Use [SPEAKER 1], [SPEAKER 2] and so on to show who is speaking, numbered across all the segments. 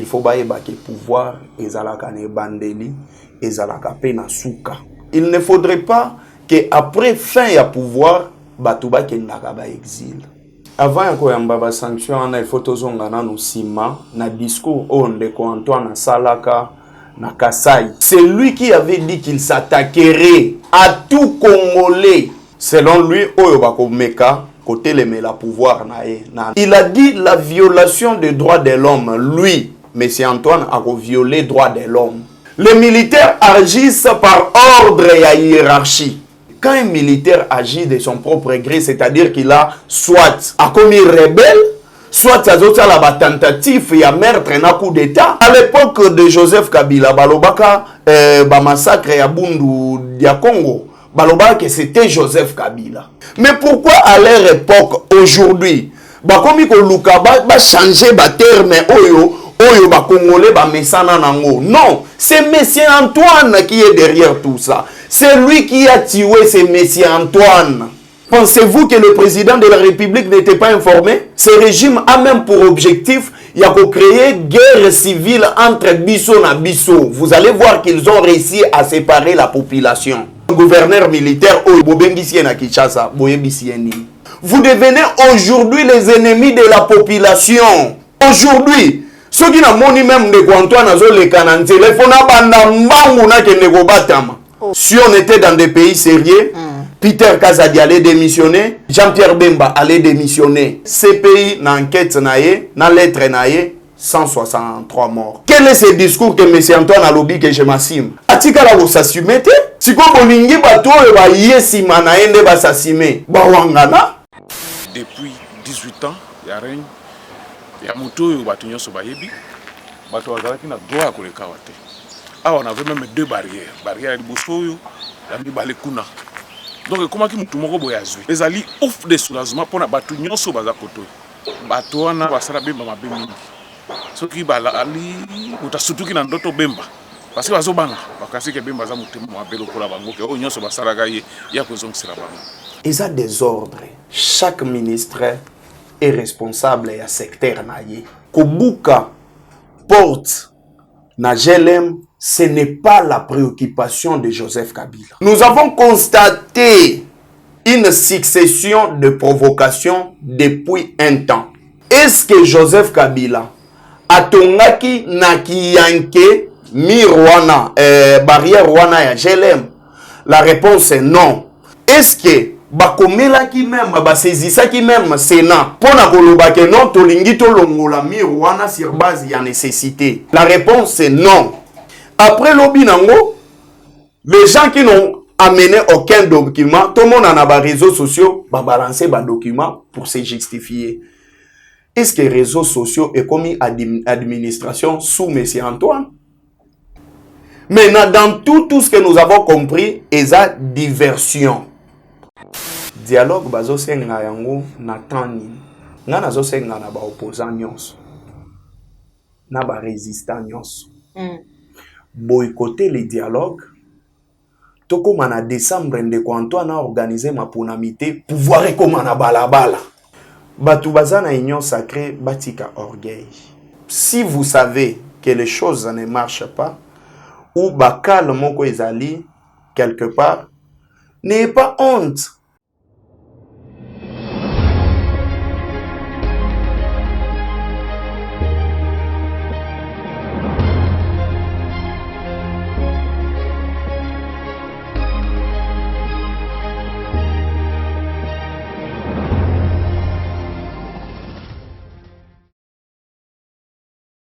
[SPEAKER 1] il faut bailler que pouvoir ezalaka ne bandeli ezalaka pe na suka. Il ne faudrait pas que après fin ya pouvoir batuba kendaka ba exil. Avant yako yamba ba sanction na il faut tozonga na sima na discours onde ko Antoine Salaka na Kasai. C'est lui qui avait dit qu'il s'attaquerait à tout Congolais. Selon lui, oyo bako meka côté la pouvoir na. Il a dit la violation des droits de l'homme. Lui, M. Antoine a violé les droits de l'homme. Les militaires agissent par ordre et hiérarchie. Quand un militaire agit de son propre gré, c'est-à-dire qu'il a soit a commis rebelle, soit a la tentative et a meurtre un coup d'état. À l'époque de Joseph Kabila, balobaka massacre à Bundu dia Congo, balobaka que c'était Joseph Kabila. Mais pourquoi à leur époque, aujourd'hui, bakomi ko luka ba changer ba terme oyo ba congolais ba mesana nango? Non, c'est Monsieur Antoine qui est derrière tout ça. C'est lui qui a tué ce Monsieur Antoine. Pensez-vous que le président de la République n'était pas informé? Ce régime a même pour objectif de créer guerre civile entre Bisso et Bisso. Vous allez voir qu'ils ont réussi à séparer la population. Gouverneur militaire, vous devenez aujourd'hui les ennemis de la population. Aujourd'hui, ceux qui n'ont même de Antoine le Canante, si on était dans des pays sérieux, Peter Kazadi allait démissionner, Jean-Pierre Bemba allait démissionner. Ces pays, dans l'enquête, dans lettre, 163 morts. Quel est ce discours que M. Antoine a lobby que je m'assume? Atika la vous s'assumer? Si vous bolingi bato ba yesi manaende ba s'assumer. Ba wangana.
[SPEAKER 2] Depuis 18 ans, il y a rien. Il y a moto yo bato nyoso ba yebi. Bato wazalaki na droit ko le kawate. Ah, on avait même deux barrières. Barrière de Boussoyo, la Mibalekuna. Donc, comment qui m'a dit les alliés offrent des soulagements pour les bateaux nyonso baza koto. Bateau na basara bemba mabemi. Ce qui bala ali utasutuki na ndoto bemba. Parce que bazo banga, bakasi ke bemba za mutema mabelo kola bango ke o nyonso basara ga ye ya kozongisela bango.
[SPEAKER 1] Ils ont des ordres. Chaque ministre est responsable ya secteur na ye. Kobuka porte na GLM, ce n'est pas la préoccupation de Joseph Kabila. Nous avons constaté une succession de provocations depuis un temps. Est-ce que Joseph Kabila a tongaki na kiyanke mi Rwanda, barrière Rwanda ya GLM? La réponse est non. Est-ce que bakomela ki même basezisa ki même Sénat pona koloba ke non tolingi tolongola mi Rwanda sur base ya nécessité? La réponse est non. Après l'obinango, les gens qui n'ont amené aucun document, tout le monde en a des réseaux sociaux, va balancer des documents pour se justifier. Est-ce que les réseaux sociaux est commis administration sous M. Antoine? Maintenant, dans tout ce que nous avons compris, il y a diversion. Dialogue bazo senga yango na tani. Na nazo senga na ba opposant nyonso. Na ba résistant nyonso. Boycotter les dialogues. Toko mana décembre ndeko Antoine a organisé ma ponamité pouvoir comme na balabala. Batu bazana union sacrée batika orgueil. Si vous savez que les choses ne marchent pas ou bakal moko ezali quelque part, n'ayez pas honte.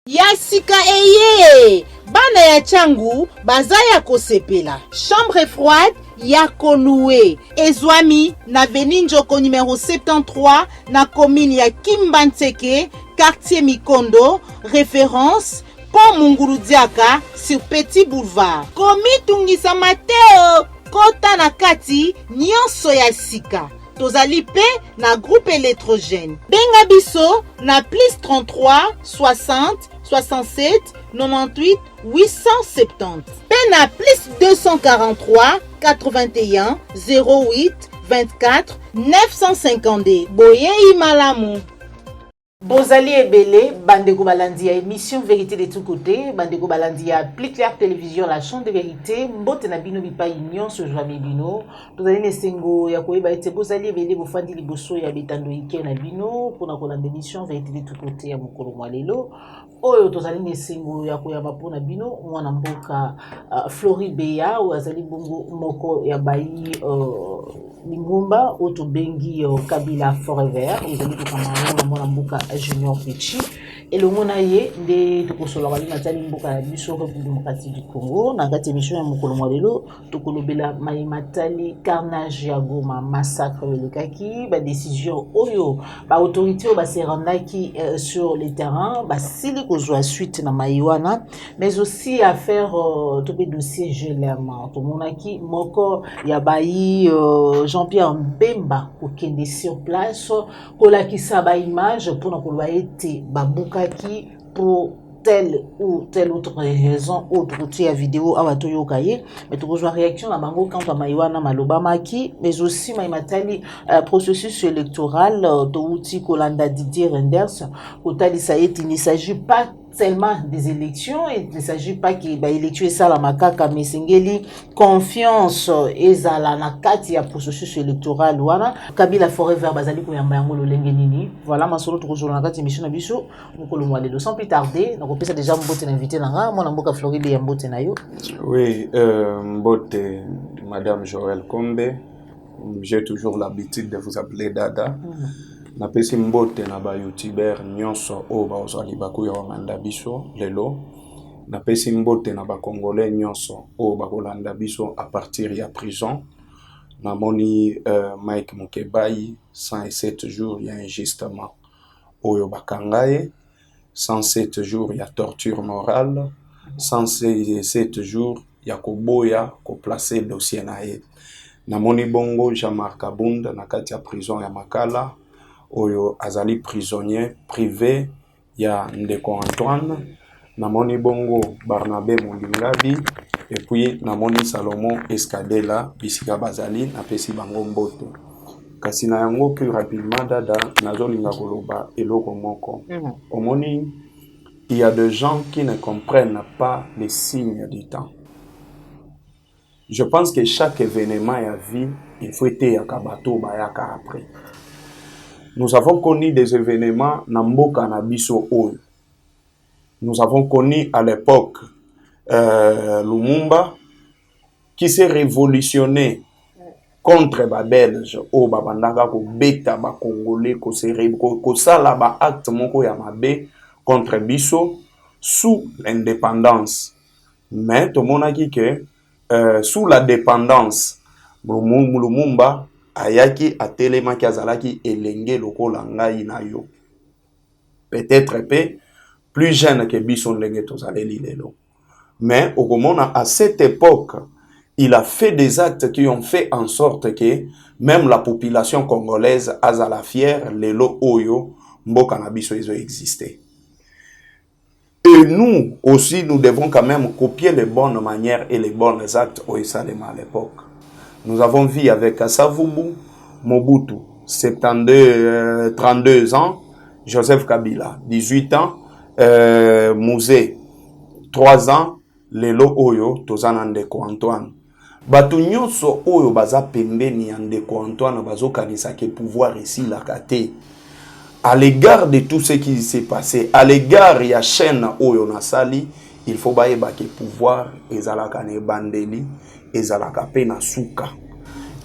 [SPEAKER 3] Yasika eye bana ya changu bazaya kosepela chambre froide ya Koloué ezwami na avenue Njoko numéro 73 na commune ya Kimbantseke quartier Mikondo référence Pont Mungurudiaka sur Petit Boulevard komi tungisa Mateo kota na kati nyonso ya sika tozali pe na groupe électrogène benga biso na plus 33 60 67 98 870 pe na plus 243 81 08 24 952 boye imalamu. Bozali ebele, bandeko balandi ya émission Vérité de tous côtés, bandeko balandi ya Plus Clair Télévision, la chaîne de vérité, mbote na bino bipa union ce joie bino. Tozali nesengo ya koyeba ete bozali ebele bofandi liboso ya betando ike na bino pona kolanda émission Vérité de tous côtés ya mokolo mwa lelo. Oyo tozali nesengo ya koyamba pona bino mwana mboka Floribeya ou azali bongo moko ya bayi Lingumba oto bengi Kabila Forever ezali kokama mwana mboka Junior Pichi elongo na ye nde tokosolola bali matali mboka ya biso République démocratique du Congo na kati émission ya mokolo mwa lelo tokolobela mai matali carnage ya Goma massacre elekaki ba décision oyo ba autorité ba serandaki sur le terrain ba sili kozwa suite na maiwana mais aussi affaire topé dossier GLM tomonaki moko ya bayi Jean-Pierre Mbemba kokende sur place kolakisa ba image pour koloba ete babukaki pour telle ou telle autre raison autre tu vidéo abato yokaye mais tu rejoins réaction na bango quand maiwana maloba maki mais aussi matali processus électoral to outi kolanda Didier Renders kotali ça il ne s'agit pas seulement des élections et il ne s'agit pas que ba élection ça la makaka mais singeli confiance ezala na kati ya processus électoral wana Kabila Forever bazali ko yamba yango lolenge nini voilà masolo to rejoindre na kati émission na biso mokolo mwa lelo sans plus tarder na kopesa déjà mbote na invité na nga mwana mboka Floride ya mbote na yo.
[SPEAKER 1] Oui, mbote madame Joël Kombe, j'ai toujours l'habitude de vous appeler Dada. Napesi mbote na ba youtubeur nyonso o ba ozali bakuya wa manda biso lelo. Napesi mbote na ba congolais nyonso o ba kolanda biso à partir ya prison. Namoni Mike Mukebai 107 jours ya injustement oyo bakangaye, 107 jours ya torture morale, 107 jours ya koboya ko placer dossier na ye. Namoni bongo Jean-Marc Abunda na kati ya prison ya Makala oyo azali prisonnier privé ya Ndeko Antoine. Namoni bongo Barnabé Mondingabi et puis namoni Salomon Escadela bisika bazali na pesi bango mboto. Kasi na yango plus rapidement Dada nazolinga koloba eloko moko. Omoni il y a des gens qui ne comprennent pas les signes du temps. Je pense que chaque événement à vie, il faut être yakabato bayaka après. Nous avons connu des événements Namboka Nabiso Oyo. Nous avons connu à l'époque Lumumba qui s'est révolutionné contre les Belges au Babandaka ko beta ba Congolais ko sala ba acte moko ya mabe contre biso sous l'indépendance. Mais tout le monde a dit que sous la dépendance Lumumba ayaki atelemaki azalaki elenge lokola ngai na yo. Peut-être plus jeune que biso ndenge tozaleli lelo. Mais au komona à cette époque, il a fait des actes qui ont fait en sorte que même la population congolaise azala fière lelo oyo mboka na biso ezo exister. Et nous aussi, nous devons quand même copier les bonnes manières et les bons actes au Salema à l'époque. Nous avons vu avec Savubu, Mobutu, 32 ans, Joseph Kabila, 18 ans, Mouzé, 3 ans, Lelo Oyo, Tozana Ndeko Antoine. Batu nyonso oyo baza pembeni ya Ndeko Antoine bazo kanisa ke pouvoir ici la kate. À l'égard de tout ce qui s'est passé, à l'égard ya chaîne oyo nasali, il faut baeba ke pouvoir ezalaka ne bandeli, ezalaka pe na suka.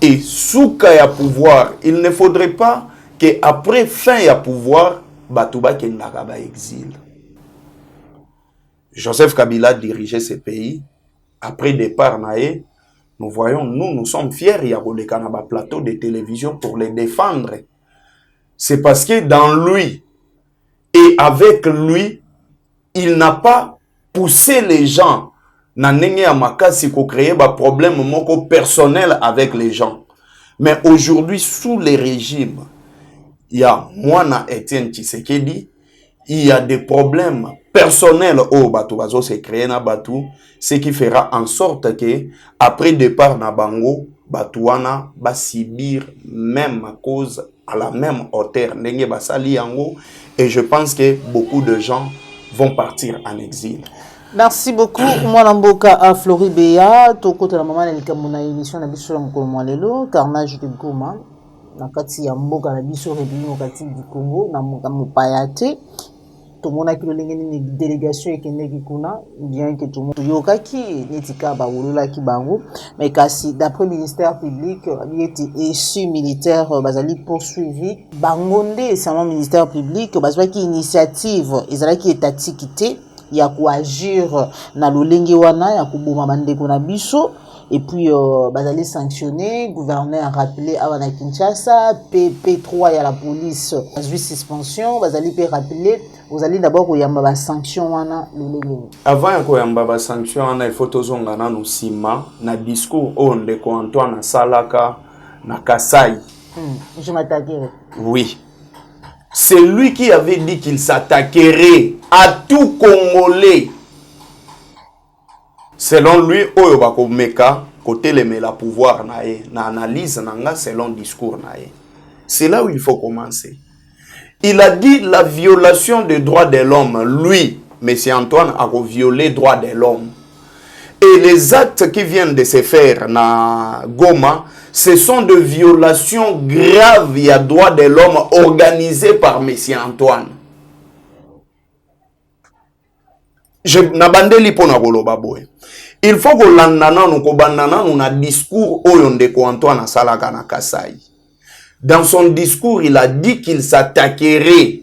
[SPEAKER 1] Et souka ya pouvoir, il ne faudrait pas que après fin ya pouvoir, Batouba kendaka ba exil. Joseph Kabila dirigeait ce pays. Après départ naé, nous voyons, nous sommes fiers, il y a un plateau de télévision pour les défendre. C'est parce que dans lui et avec lui, il n'a pas poussé les gens Nanenge Amakasi ko créer des problèmes personnels avec les gens. Mais aujourd'hui, sous les régimes, il y a Moana Etienne Tshisekedi, il y a des problèmes personnels au Batou Bazo se créer na Batou, ce qui fera en sorte que après départ na Bango, Batouana va subir même à cause à la même hauteur. Ndenge basali yango, et je pense que beaucoup de gens vont partir en exil.
[SPEAKER 3] Merci beaucoup. Moi, Namboka à Floribéa, toko la maman na mona émission na biso ngolo lelo, carnage de Goma. Na kati ya mboka na biso république kati du Congo na mopayate. Tout le monde a une délégation et kuna bien que tout le monde yoka qui netika ba wolola ki bango mais kasi d'après le ministère public il était issu militaire bazali poursuivi bangonde c'est un ministère public bazwa ki initiative ezala ki étatique ya ko agir na lolenge wana ya kuboma bandeko na biso. Et puis, bazali sanctionné, gouverneur a rappelé à Wana Kinshasa, P3 à la police, a suspension, bazali peut rappeler, vous allez d'abord où il y a une sanction.
[SPEAKER 1] Avant qu'il y ait une sanction, il faut que nous sima na discours de Antoine Salaka na Kasai.
[SPEAKER 3] Je m'attaquerai.
[SPEAKER 1] Oui. C'est lui qui avait dit qu'il s'attaquerait à tout Congolais. Selon lui, oyo bako meka côté le la pouvoir na analyse nanga selon discours nae. C'est là où il faut commencer. Il a dit la violation des droits de l'homme. Lui, M. Antoine a violé les droits de l'homme. Et les actes qui viennent de se faire na Goma, ce sont de violations graves des droits de l'homme organisées par M. Antoine. Je n'abandonne pas na boy. Il faut que l'andana nous kobandana nous na discours oyonde ko Antoine Salaka na Kasai. Dans son discours, il a dit qu'il s'attaquerait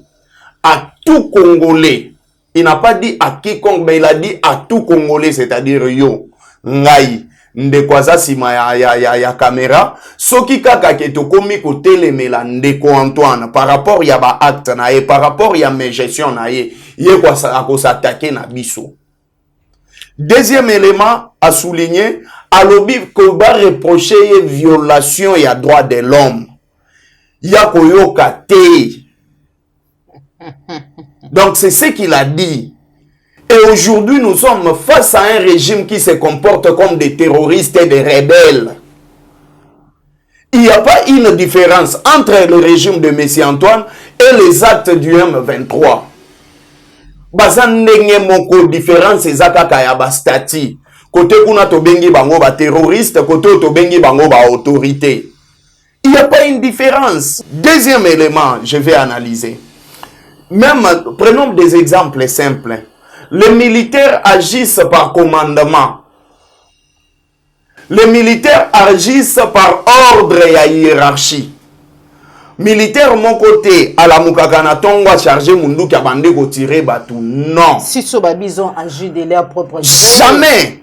[SPEAKER 1] à tout Congolais. Il n'a pas dit à quiconque, mais il a dit à tout Congolais, c'est-à-dire yo, ngai, ndekwaza sima ya caméra, soki kaka keto komi ko telemela ndeko Antoine par rapport ya ba acte na ye, par rapport ya mes gestion na ye kwa s'attaquer na biso. Deuxième élément à souligner, alobi ko ba reprocher violation ya droit de l'homme. Ya koyoka te. Donc c'est ce qu'il a dit. Et aujourd'hui, nous sommes face à un régime qui se comporte comme des terroristes et des rebelles. Il n'y a pas une différence entre le régime de M. Antoine et les actes du M23. Bazandenge moko différence ezakaka ya ba stati. Côté kuna to bengi bango ba terroriste, côté to bengi bango ba autorité. Il n'y a pas une différence. Deuxième élément, je vais analyser. Même, prenons des exemples simples. Les militaires agissent par commandement. Les militaires agissent par ordre et hiérarchie. Militaire, mon côté, à la Moukakana Tongwa chargé Mundu qui a bandé ko tirer batou. Non.
[SPEAKER 3] Si Sobabizon agit de leur propre.
[SPEAKER 1] Jamais.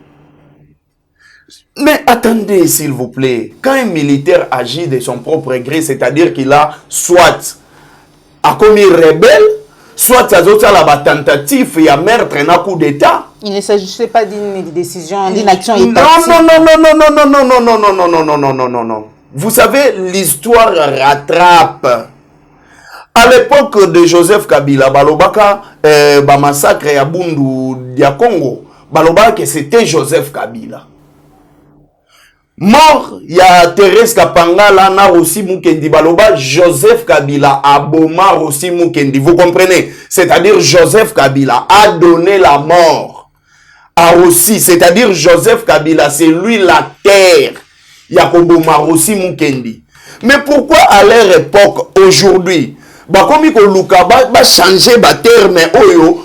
[SPEAKER 1] Mais attendez, s'il vous plaît. Quand un militaire agit de son propre gré, c'est-à-dire qu'il a soit a commis rebelle, soit à la tentative et à meurtre un coup d'État.
[SPEAKER 3] Il ne s'agissait pas d'une décision, d'une action étatique.
[SPEAKER 1] Non. Vous savez, l'histoire rattrape. À l'époque de Joseph Kabila, Balobaka, massacre à Bundu dia Congo, Balobaka que c'était Joseph Kabila. Mort, il y a Thérèse Kapangala, na aussi Mukendi Baloba, Joseph Kabila a Boma aussi Mukendi. Vous comprenez? C'est-à-dire Joseph Kabila a donné la mort à aussi. C'est-à-dire Joseph Kabila, c'est lui la terre. Yakoboma aussi Mukendi. Mais pourquoi à leur époque, aujourd'hui, comme il va changer ba terme oyo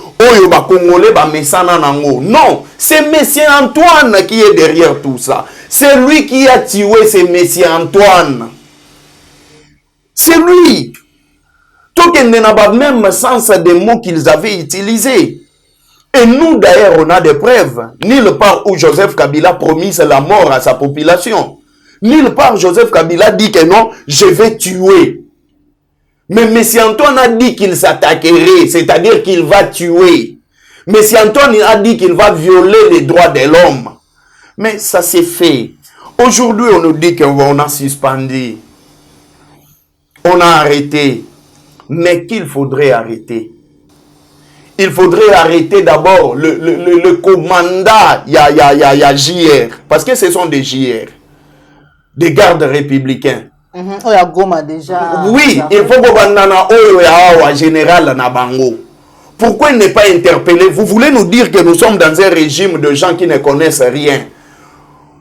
[SPEAKER 1] ba Congolais ba mesana nango? Non, c'est Monsieur Antoine qui est derrière tout ça. C'est lui qui a tué ce Monsieur Antoine. C'est lui. Tout qu'il n'a pas même sens des mots qu'ils avaient utilisés. Et nous d'ailleurs on a des preuves. Nulle part où Joseph Kabila promise la mort à sa population. Nulle part Joseph Kabila dit que non, je vais tuer. Mais M. Antoine a dit qu'il s'attaquerait, c'est-à-dire qu'il va tuer. M. Antoine a dit qu'il va violer les droits de l'homme. Mais ça s'est fait. Aujourd'hui, on nous dit qu'on a suspendu. On a arrêté. Mais qu'il faudrait arrêter. Il faudrait arrêter d'abord le commandant, il y a JR. Parce que ce sont des JR. des gardes républicains.
[SPEAKER 3] Oh, ya Goma déjà.
[SPEAKER 1] Oui, il faut que banana oyo général na bango. Pourquoi il n'est pas interpellé? Vous voulez nous dire que nous sommes dans un régime de gens qui ne connaissent rien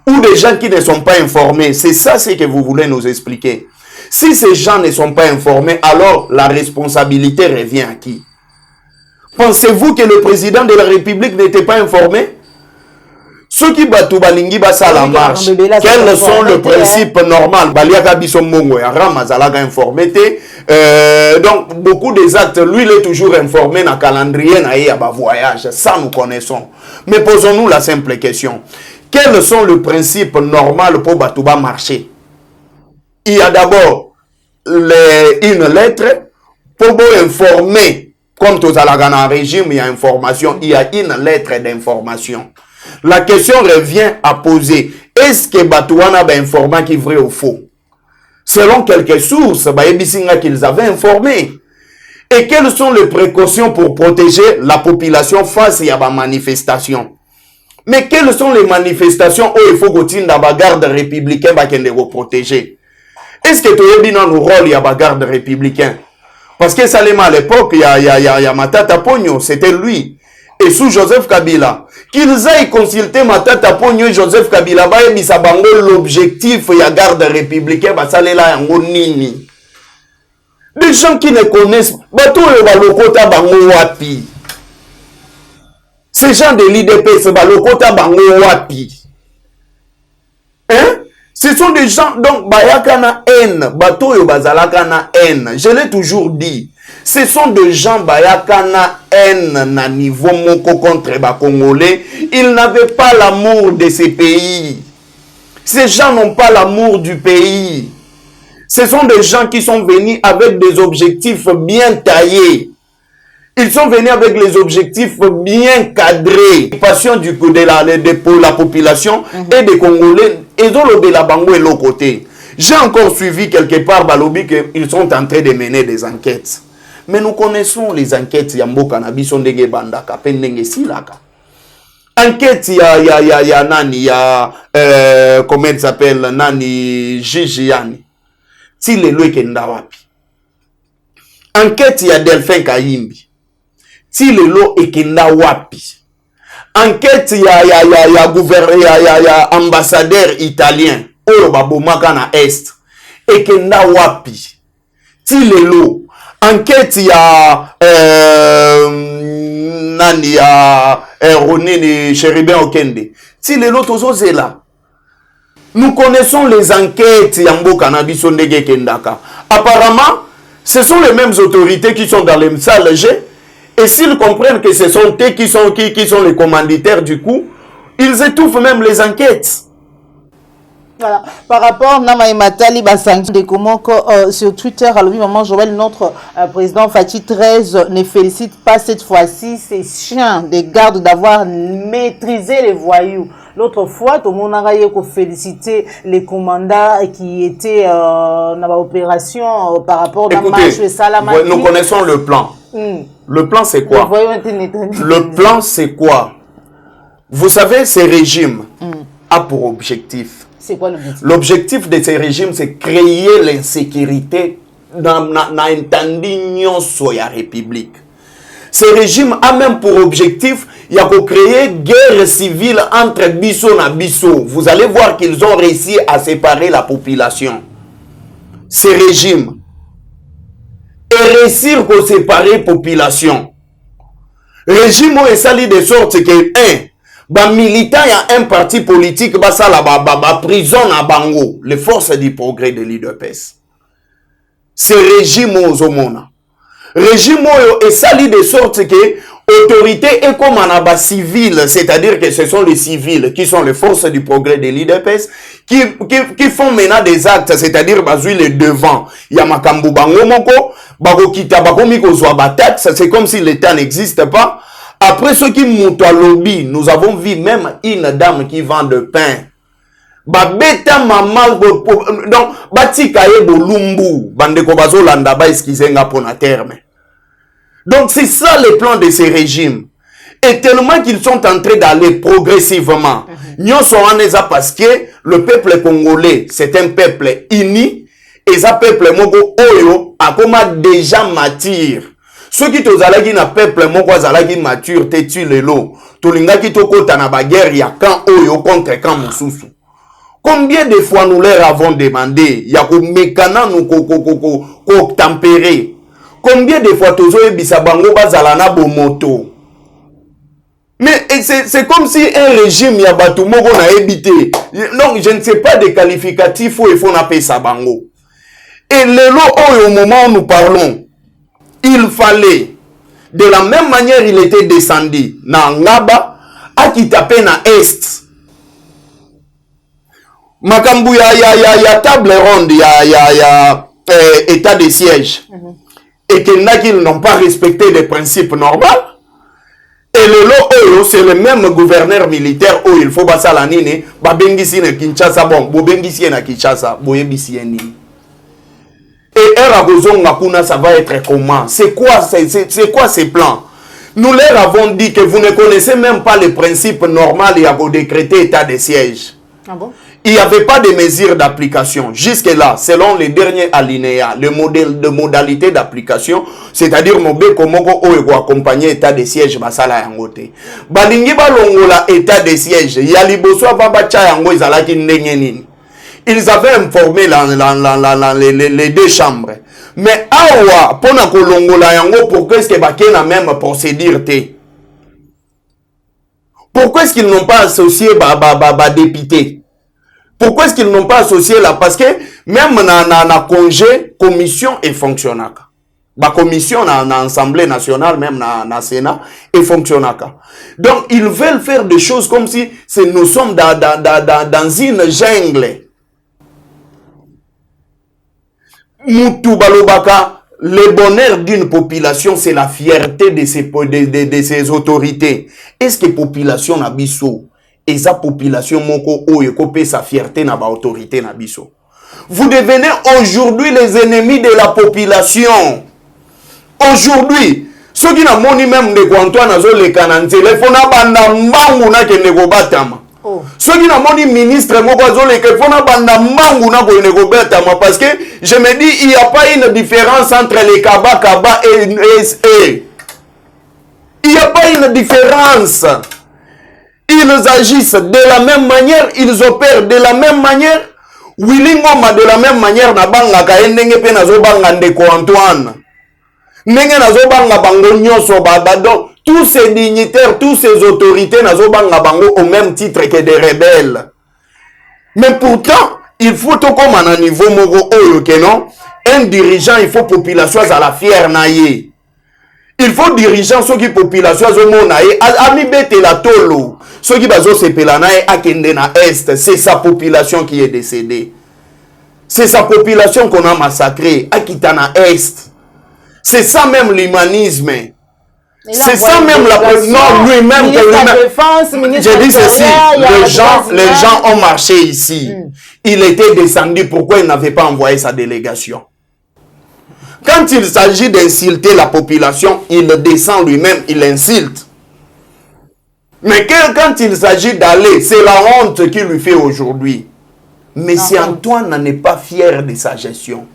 [SPEAKER 1] ou des gens qui ne sont pas informés? C'est ça ce que vous voulez nous expliquer. Si ces gens ne sont pas informés, alors la responsabilité revient à qui? Pensez-vous que le président de la République n'était pas informé? Ceux qui battent balingi basa la marche, quels sont les principes normaux? Baliaka bisongongo ya ramazalaga informé. Donc beaucoup des actes, lui il est toujours informé dans le calendrier na ya ba voyage. Ça nous connaissons. Mais posons-nous la simple question. Quels sont les principes normaux pour Batouba marcher? Il y a d'abord une lettre pour informer. Comme tous à la régime, il y a information. Il y a une lettre d'information. La question revient à poser. Est-ce que Batouana a informé qui est vrai ou faux? Selon quelques sources, qu'ils avaient informé. Et quelles sont les précautions pour protéger la population face à la manifestation? Mais quelles sont les manifestations où il faut que la garde républicaine va protéger? Est-ce que tu as bien dans le rôle de la garde républicaine? Parce que Salema à l'époque, il y a Matata Pogno, c'était lui. Et sous Joseph Kabila, qu'ils aillent consulter Matata Pogno et Joseph Kabila, l'objectif de la garde républicaine, nini. Des gens qui ne connaissent pas, ces gens de l'IDP, c'est Balokota Bango Wapi. Hein? Ce sont des gens, donc, Bayakana haine, Bato yo Bazalakana haine. Je l'ai toujours dit. Ce sont des gens Bayakana haine na niveau moko contre les Congolais. Ils n'avaient pas l'amour de ces pays. Ces gens n'ont pas l'amour du pays. Ce sont des gens qui sont venus avec des objectifs bien taillés. Ils sont venus avec les objectifs bien cadrés. Passion du coup de la population et des Congolais. Et de la Bango et l'autre côté. J'ai encore suivi quelque part Balobi qu'ils sont en train de mener des enquêtes. Mais nous connaissons les enquêtes. Yambo Kanabi sont des bandaka, pendenge silaka. Enquête, il y a Nani, il y a comment il s'appelle Nani Jijiani. Si le loé kenda wapi. Enquête, il y a Delphin Kayimbi. Si le lo ekenda wapi. Enquête, il y a ambassadeur italien. Oyo babomaka na Est. Ekenda wapi. Si le lo. Enquête, il y a Nani, René de Chéribin Okende. Si le lo tozo zela. Nous connaissons les enquêtes Yambo Cannabis Ondege Kendaka. Apparemment, ce sont les mêmes autorités qui sont dans les salles G. Et s'ils comprennent que ce sont eux qui sont les commanditaires du coup, ils étouffent même les enquêtes.
[SPEAKER 3] Voilà. Par rapport à Nama Matali Bassangi de comment sur Twitter, à l'objet maman Joël, notre président Fatih 13 ne félicite pas cette fois-ci ces chiens des gardes d'avoir maîtrisé les voyous. L'autre fois, tout le monde a félicité les commandants qui étaient dans l'opération par rapport à
[SPEAKER 1] Écoutez, nous connaissons le plan. Le plan, c'est quoi? Le plan, c'est quoi? Vous savez, ces régimes ont pour objectif.
[SPEAKER 3] C'est quoi l'objectif? L'objectif
[SPEAKER 1] de ces régimes, c'est créer l'insécurité dans la République. Ces régimes ont même pour objectif de créer une guerre civile entre Bisso et Bisso. Vous allez voir qu'ils ont réussi à séparer la population. Ces régimes. Et réussir à séparer la population. Régime est sali de sorte que, militant, il y a un parti politique, prison à Bango, les forces du progrès de l'IDPS. C'est régime aux homona. Régime est sali de sorte que autorité est comme un civil, c'est-à-dire que ce sont les civils qui sont les forces du progrès de l'IDPS qui font maintenant des actes, c'est-à-dire les devants. Il y a Makambu Bango Moko, Bagokita Bakomiko Zouabatax, c'est comme si l'État n'existe pas. Après ceux qui montent à lobby, nous avons vu même une dame qui vend de pain. Babeta mamal donc batikaye bolumbu bande ko bazolanda ba eskizenga pona terme. Donc c'est ça le plan de ces régimes. Et tellement qu'ils sont en train d'aller progressivement, Nyonso wana eza parce que le peuple congolais, c'est un peuple uni, et ça peuple moko oyo akoma déjà mature. Ceux qui tozalaki na peuple moko azalaki mature te tu lelo, tolingaki tokota na baguerre ya camp oyo contre camp mosusu. Combien de fois nous leur avons demandé ya ko mekana nous ko tempérer. Combien de fois tozo ebisa bango bazala na bomoto. Mais c'est comme si un régime ya batu moko na ebité. Donc je ne sais pas des qualificatifs où il faut na pesa bango. Et lelo oyo au moment où nous parlons, il fallait de la même manière il était descendu na Ngaba a qui tapé na Est. Makambu ya table ronde ya état de siège. Et qu'ils n'ont pas respecté les principes normaux. Et le lo c'est le même gouverneur militaire où il faut basa la nini ba bengisi na Kinshasa bon bo bengisi na Kinshasa boyebisi ni. Et Eragozonga kuna ça va être comment? C'est quoi ces plans? Nous leur avons dit que vous ne connaissez même pas les principes normaux et à décréter état de siège.
[SPEAKER 3] Ah bon?
[SPEAKER 1] Il n'y avait pas de mesures d'application. Jusque-là, selon les derniers alinéas, le modèle de modalité d'application, c'est-à-dire Mobé Komoko Oego accompagné état de siège, Basala Yangote. Balingi Balongola état de siège, Yaliboswa Babacha Yango Izalaki Nenyenin. Ils avaient informé les deux chambres. Mais Awa, Pona Kolongola Yango, pourquoi est-ce que Baké n'a même procédure té? Pourquoi est-ce qu'ils n'ont pas associé député? Pourquoi est-ce qu'ils n'ont pas associé là? Parce que même na congé, commission et fonctionnaire. La commission na Assemblée nationale, même na Sénat, et fonctionnaire. Donc, ils veulent faire des choses comme si nous sommes dans une jungle. Moutou Balobaka, le bonheur d'une population, c'est la fierté de ses autorités. Est-ce que la population n'a biso? Et sa population moko oyo kopé sa fierté na ba autorité na biso. Vous devenez aujourd'hui les ennemis de la population. Aujourd'hui, ceux qui n'a moni même de Antoine Azo le kananze, le fona banda mbangu na kende ko batama. Ceux qui n'a moni ministre moko Azo le fona banda mbangu na ko kende ko batama parce que je me dis il n'y a pas une différence entre les Kaba et il n'y a pas une différence. Ils agissent de la même manière, ils opèrent de la même manière. Willingoma de la même manière na banga ka ndenge pe nazo banga ndeko Antoine. Ndenge nazo banga bango nyonso donc tous ces dignitaires, tous ces autorités nazo banga bango au même titre que des rebelles. Mais pourtant, il faut tout comme à un niveau moko oyo que non, un dirigeant il faut population à la fière naie. Il faut dirigeants ceux qui population zomonae ami bete la tolo. Ceux qui bazo sepelanae akende na est, c'est sa population qui est décédée. C'est sa population qu'on a massacré Akitana est. C'est ça même l'humanisme. C'est ça même la non lui-même j'ai dit ceci, les gens ont marché ici. Il était descendu, pourquoi il n'avait pas envoyé sa délégation? Quand il s'agit d'insulter la population, il descend lui-même, il insulte. Mais quand il s'agit d'aller, c'est la honte qu'il lui fait aujourd'hui. Mais si Antoine n'est pas fier de sa gestion,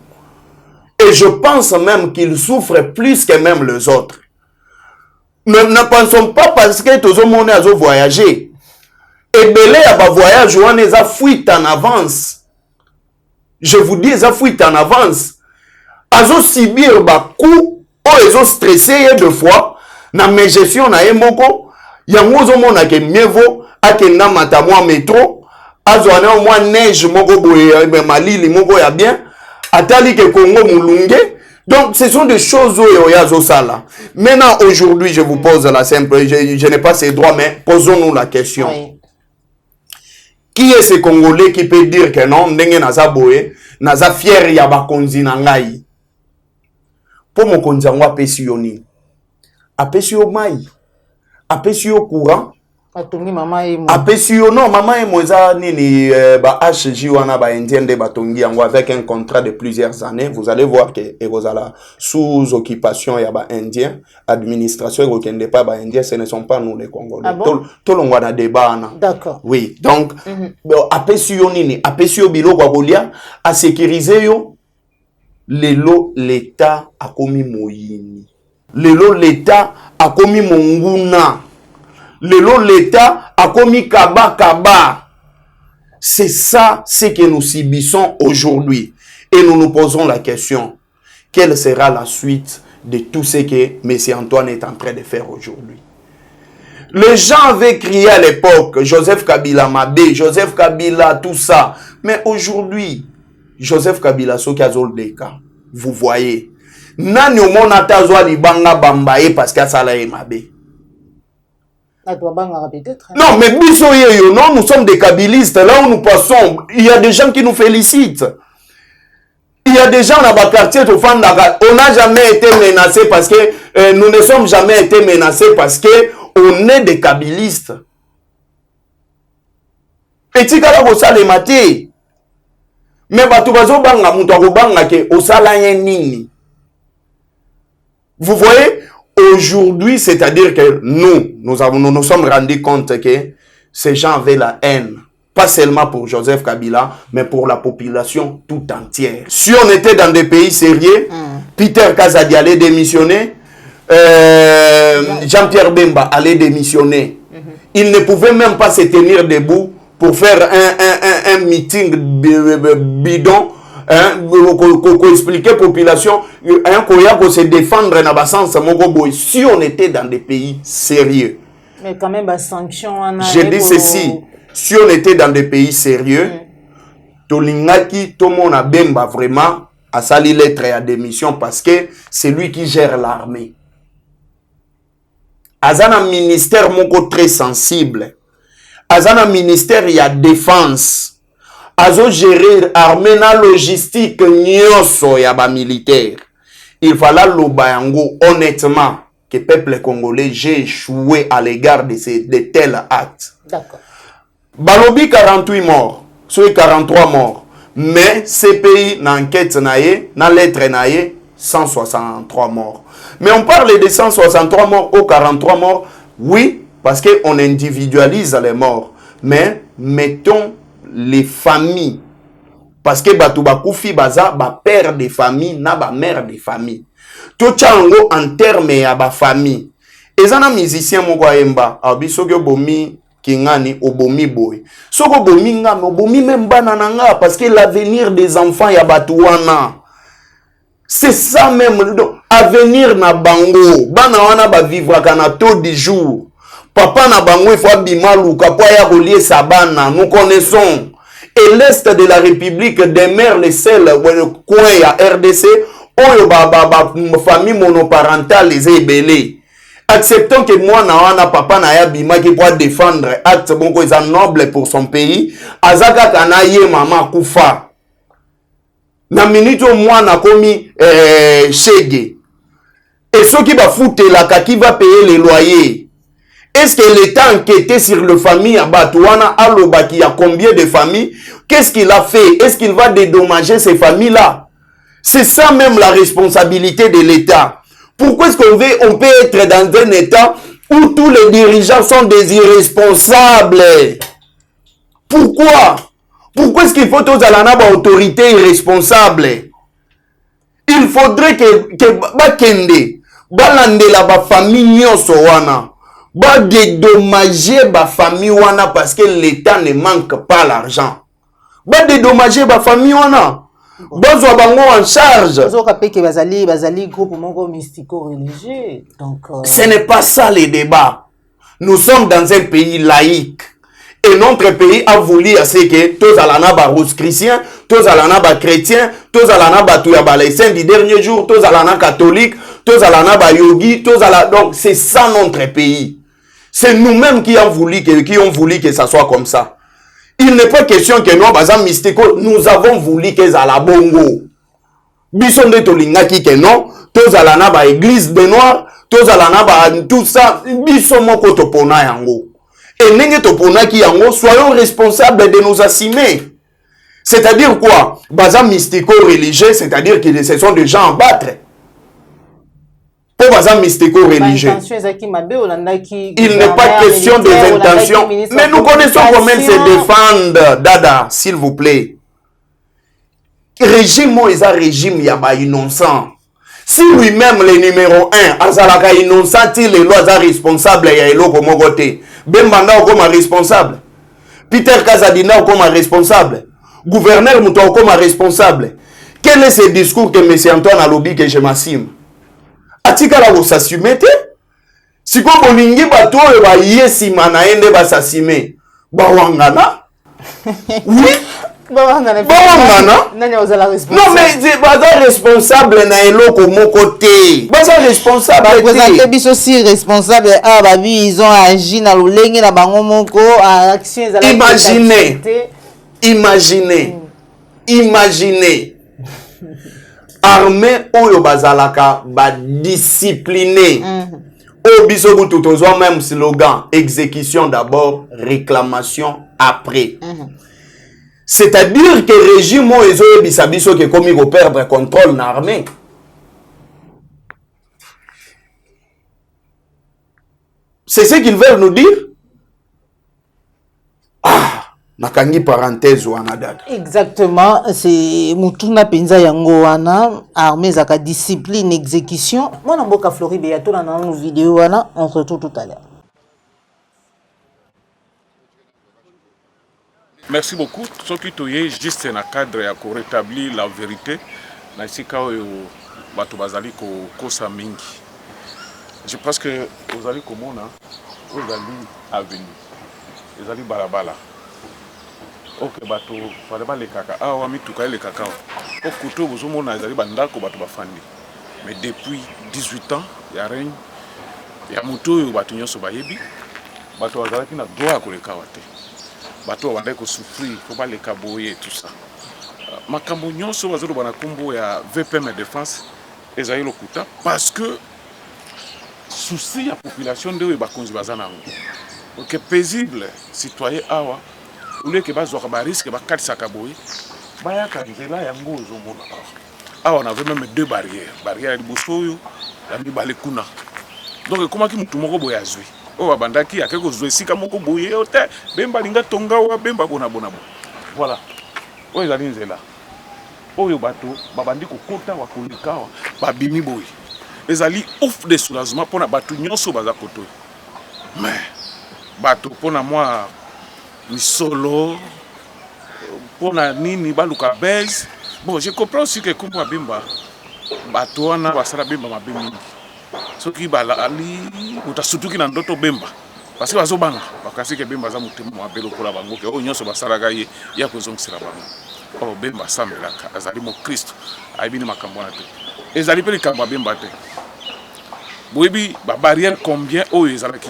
[SPEAKER 1] et je pense même qu'il souffre plus que même les autres. Ne pensons pas parce que tout le monde a voyagé. Et Belé a voyage, on les a fuite en avance. Je vous dis, ils ont fuite en avance. Azo subir ba coup o ezo stressé deux fois na mes gestion na emoko yango zo mona ke mievo akenda mata moi métro azo ana moi neige moko boye malili moko ya bien atali ke Congo mulunge. Donc ce sont des choses oyo yazo sala. Maintenant aujourd'hui je vous pose la simple je n'ai pas ces droits mais posons-nous la question. Oui. Qui est ce Congolais qui peut dire que non ndenge naza boye naza fier ya bakonzi na ngai? Pour mon konzi yango apesi yo nini? Apesi yo mai, apesi yo courant,
[SPEAKER 3] Batongi mama emo.
[SPEAKER 1] Apesi yo non mama emo eza nini ba HJ wana ba indien de batongi yango avec un contrat de plusieurs années. Vous allez voir que Erosala sous occupation ya ba indien, administration ekokende pas ba indien, ce ne sont pas nous les Congolais. Tout le na débat na.
[SPEAKER 3] D'accord.
[SPEAKER 1] Oui, donc apesi yo nini, apesi yo biloko ya kolia, a sécuriser yo lelo l'état a komi moyini. Lelo l'état a komi monguna. Lelo l'État a commis kaba. C'est ça ce que nous subissons aujourd'hui. Et nous nous posons la question, quelle sera la suite de tout ce que M. Antoine est en train de faire aujourd'hui? Les gens avaient crié à l'époque, Joseph Kabila Mabé, Joseph Kabila, tout ça. Mais aujourd'hui, Joseph Kabila, ce qu'il vous voyez, Nani au monde atazwa libanga bambaye parce que ça l'a Mabé. Non, mais non, nous sommes des kabylistes. Là où nous passons, il y a des gens qui nous félicitent. Il y a des gens dans le quartier, on n'a jamais été menacés parce que nous ne sommes jamais été menacés parce que on est des kabylistes. Et tu as ça les matés. Mais vous voyez? Aujourd'hui, c'est-à-dire que nous sommes rendus compte que ces gens avaient la haine. Pas seulement pour Joseph Kabila, mais pour la population tout entière. Si on était dans des pays sérieux, Peter Kazadi allait démissionner, Jean-Pierre Bemba allait démissionner. Il ne pouvait même pas se tenir debout pour faire un meeting bidon. Expliquer population qu'on se défendre dans sens si on était dans des pays sérieux.
[SPEAKER 3] Mais quand même, sanction.
[SPEAKER 1] Je dis ceci, si on était dans des pays sérieux, Tolingaki, tout le monde a Bemba vraiment à sali lettre et à démission parce que c'est lui qui gère l'armée. Azana ministère moko très sensible. Azana ministère il y a défense. Azo gérer armée na logistique nyoso ya ba militaire. Il fallait l'obayango honnêtement que peuple congolais j'ai échoué à l'égard de tels actes.
[SPEAKER 3] D'accord.
[SPEAKER 1] Balobi 48 morts, soit 43 morts. Mais ces pays n'enquête naie, na lettre naie 163 morts. Mais on parle de 163 morts ou 43 morts, oui, parce qu'on individualise les morts. Mais mettons les familles, parce que Batouba Koufi Baza, ba père de famille, na ba mère de famille. Tout chango en termes ya ba famille. Et ça na musicien moko yemba, abisoke bomi kingani obomi boy. Soko bomi nga obomi même banananga parce que l'avenir des enfants ya batouana. C'est ça même avenir na bango. Bana wana ba vivre kana taux du jour. Papa na bango il faut bimalu kapwa ya relier sabana. Nous connaissons. Et l'est de la République demeure le seul coin ya RDC oyo ba famille monoparentale les ebelé. Acceptons que moi na papa na ya bima qui pourra défendre acte bon ko est noble pour son pays. Azaka kana ye mama kufa. Na minute moi na komi chege. Et ceux qui va foutre la qui va payer les loyers. Est-ce que l'État a enquêté sur le famille à Batouana, Aloba, qui a combien de familles? Qu'est-ce qu'il a fait? Est-ce qu'il va dédommager ces familles-là? C'est ça même la responsabilité de l'État. Pourquoi est-ce qu'on peut être dans un État où tous les dirigeants sont des irresponsables? Pourquoi? Pourquoi est-ce qu'il faut tous à autorité irresponsable? Il faudrait que Bakende, Balande la famille Nyosowana, va dédommager la famille wana parce que l'État ne manque pas l'argent. Va dédommager la famille wana. Besoin bango en charge. Ce n'est pas ça les débats. Nous sommes dans un pays laïque. Et notre pays a voulu à ce que tous alana ba rose chrétien, tous alana ba chrétien, tous alana ba tout ya ba les saints du dernier jour, tous alana catholique, tous alana ba yogi, tous alana. Donc c'est ça notre pays. C'est nous-mêmes qui ont voulu que ça soit comme ça. Il n'est pas question que nous, bazam mystico, nous avons voulu que ça la bongo. Bison de tolinga qui que non, tous alana ba église de noir, tous alana ba tout ça, bison moko topona yango. Et n'enge toponaki yango, soyons responsables de nos assimés. C'est-à-dire quoi? Baza mystico-religieux, c'est-à-dire que ce sont des gens à battre. Pour baza mystico-religieux. Il n'est pas question des intentions. Mais nous connaissons comment elles se défendent, Dada, s'il vous plaît. Régime, moi, un régime, il y a pas innocent. Si lui-même, le numéro 1, Azalaka innocent, il est là, responsable, il y a l'autre comme côté. Bembanda comme responsable. Peter Kazadina comme responsable. Gouverneur Mouton comme responsable. Quel est ce discours que M. Antoine a lobby que je m'assume? Atika la s'assumer te? Si comme bolingi bato e ba yesi manaende ba s'assumer. Ba wangana? Oui. Ba wangana? Non mais c'est pas responsable na eloko mon côté. Ba responsable.
[SPEAKER 4] Ba biso si responsable ah ba bi ils ont agi na lolenge na bango moko action za la.
[SPEAKER 1] Imaginez. Armée oyo bazalaka ba discipliné. Au biso butu tozwa même slogan exécution d'abord, réclamation après. C'est-à-dire que le régime oyo ezobisa biso ke komi ko perdre contrôle na armée. C'est ce qu'ils veulent nous dire. Nakangi parenthèse wana dada.
[SPEAKER 4] Exactement, c'est mutuna penza yango wana armée zaka discipline exécution. Moi na mboka Floride ya tona na nos vidéo wana on se retrouve tout à l'heure.
[SPEAKER 2] Merci beaucoup. Ce qui est juste un cadre pour rétablir la vérité. Na sika oyo bato bazali ko kosa mingi. Je pense que vous allez komona vous allez avenir. Vous allez balabala. Ok, bato fallait pas les caca. Ah, oui, tout cas les cacao. Au couteau, vous avez un bandako bato bafandi. Mais depuis 18 ans, il y a rien. Il y a moto et bato nyoso bayebi. Bato bazala qui na droit ko le kawate. Bato bande ko souffrir, faut pas les caboyer tout ça. Makambo nyoso bazalo bana kombo ya VPM défense ezali lokuta parce que souci la population de ba konzi bazana. OK, paisible citoyen awa. Ou lieu que bazwa ba risque ba katisaka boye baya ka nzela yango ozomona awa on avait même deux barrières barrière liboso oyo ya mibale kuna donc comment ki mutu moko boye azwi o babandaki akeko zwe sika moko boye ote bemba linga tonga wa bemba bona bona voilà oyo ezali nzela oyo bato babandi kokota wa kolikawa babimi boye ezali ouf de soulagement pona bato nyonso baza koto mais bato pona moi ni solo pour na nini baluka base. Bon, je comprends aussi que comme bimba bato wana basala bimba mabimi soki bala ali utasutu ki na ndoto bimba parce que bazo banga bakasi ke bimba za mutema mabelo kola bango ke o nyonso basala gaye ya kozongisela bango o bimba samelaka azali mo Christ ayibini makambo na te ezali pe likambo bimba te boyebi ba barrière combien oyo ezalaki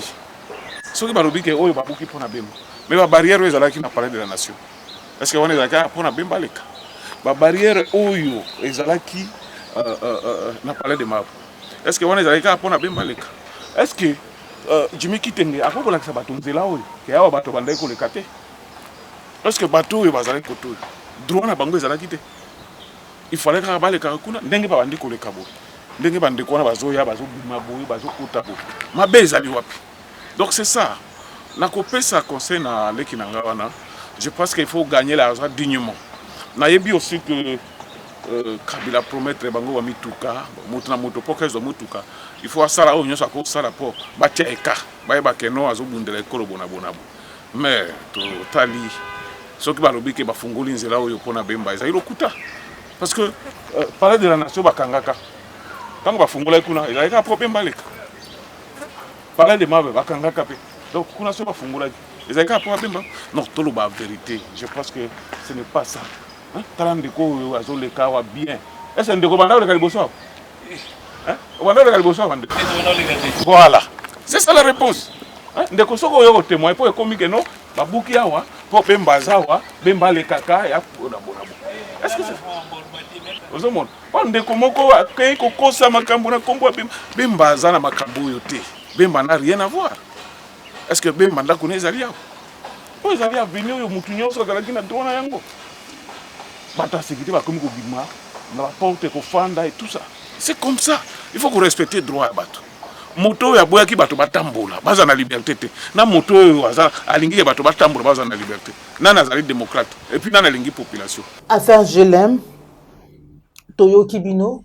[SPEAKER 2] soki balobi ke oyo babuki pona bimba. Mais la barrière est là qui n'a pas de la nation. Est-ce qu'on est là pour na bimbaleka? La barrière oyo est là qui n'a pas de map. Est-ce qu'on est là pour na bimbaleka? Est-ce que Jimmy Kitenge a pas pour la sabatonze là oyo? Que a bato bandai ko le kate. Est-ce que bato yo bazali koto? Droit na bango ezala kite. Il fallait que baleka kuna ndenge ba bandi ko le kabo. Ndenge bandi ko na bazoya bazo bima boyo bazo kota bo. Mabe ezali wapi? Donc c'est ça. Na kopesa conseil na leki na ngawana. Je pense qu'il faut gagner l'argent dignement. Na yebi aussi que Kabila promettre bango wa mituka, mutuna moto pokezo mutuka. Il faut asala o nyosa ko sala po batia eka. Ba yeba keno azobundela ekolo bona bona. Mais to tali soki balobi ke bafungoli nzela oyo pona bemba eza ilokuta. Parce que parler de la nation bakangaka. Tango bafungola kuna eza eka po bemba leka. Parler de mabe bakangaka pe. Donc, on a ce fungula. Les gars, pour bimba. Non, tout le la vérité. Je pense que ce n'est pas ça. Talan de ko azo le kawa bien. Est-ce que ndeko banda le kaliboso? Banda le kaliboso banda. Voilà. C'est ça la réponse. Ndeko soko yo témoin pour comme que non, babuki awa, pour bemba zawa, bemba le kaka ya bona bona. Est-ce que c'est Ozomon. On ndeko moko kay ko kosa makambo na kombo bemba za na makambo yo te. Bemba n'a rien à voir. est-ce que ben mandat connaît Zalia o Zalia venir yo mutu nyonso azalaki na droit na yango bata sécurité ba comme ko bima na la porte ko fanda et tout ça c'est comme ça il faut qu'on respecte droit ya bato moto ya boya ki bato batambola baza na liberté te na moto waza alingi bato batambola baza na liberté nana azali démocrate et puis nana alingi population
[SPEAKER 4] affaire je l'aime Toyo Kibino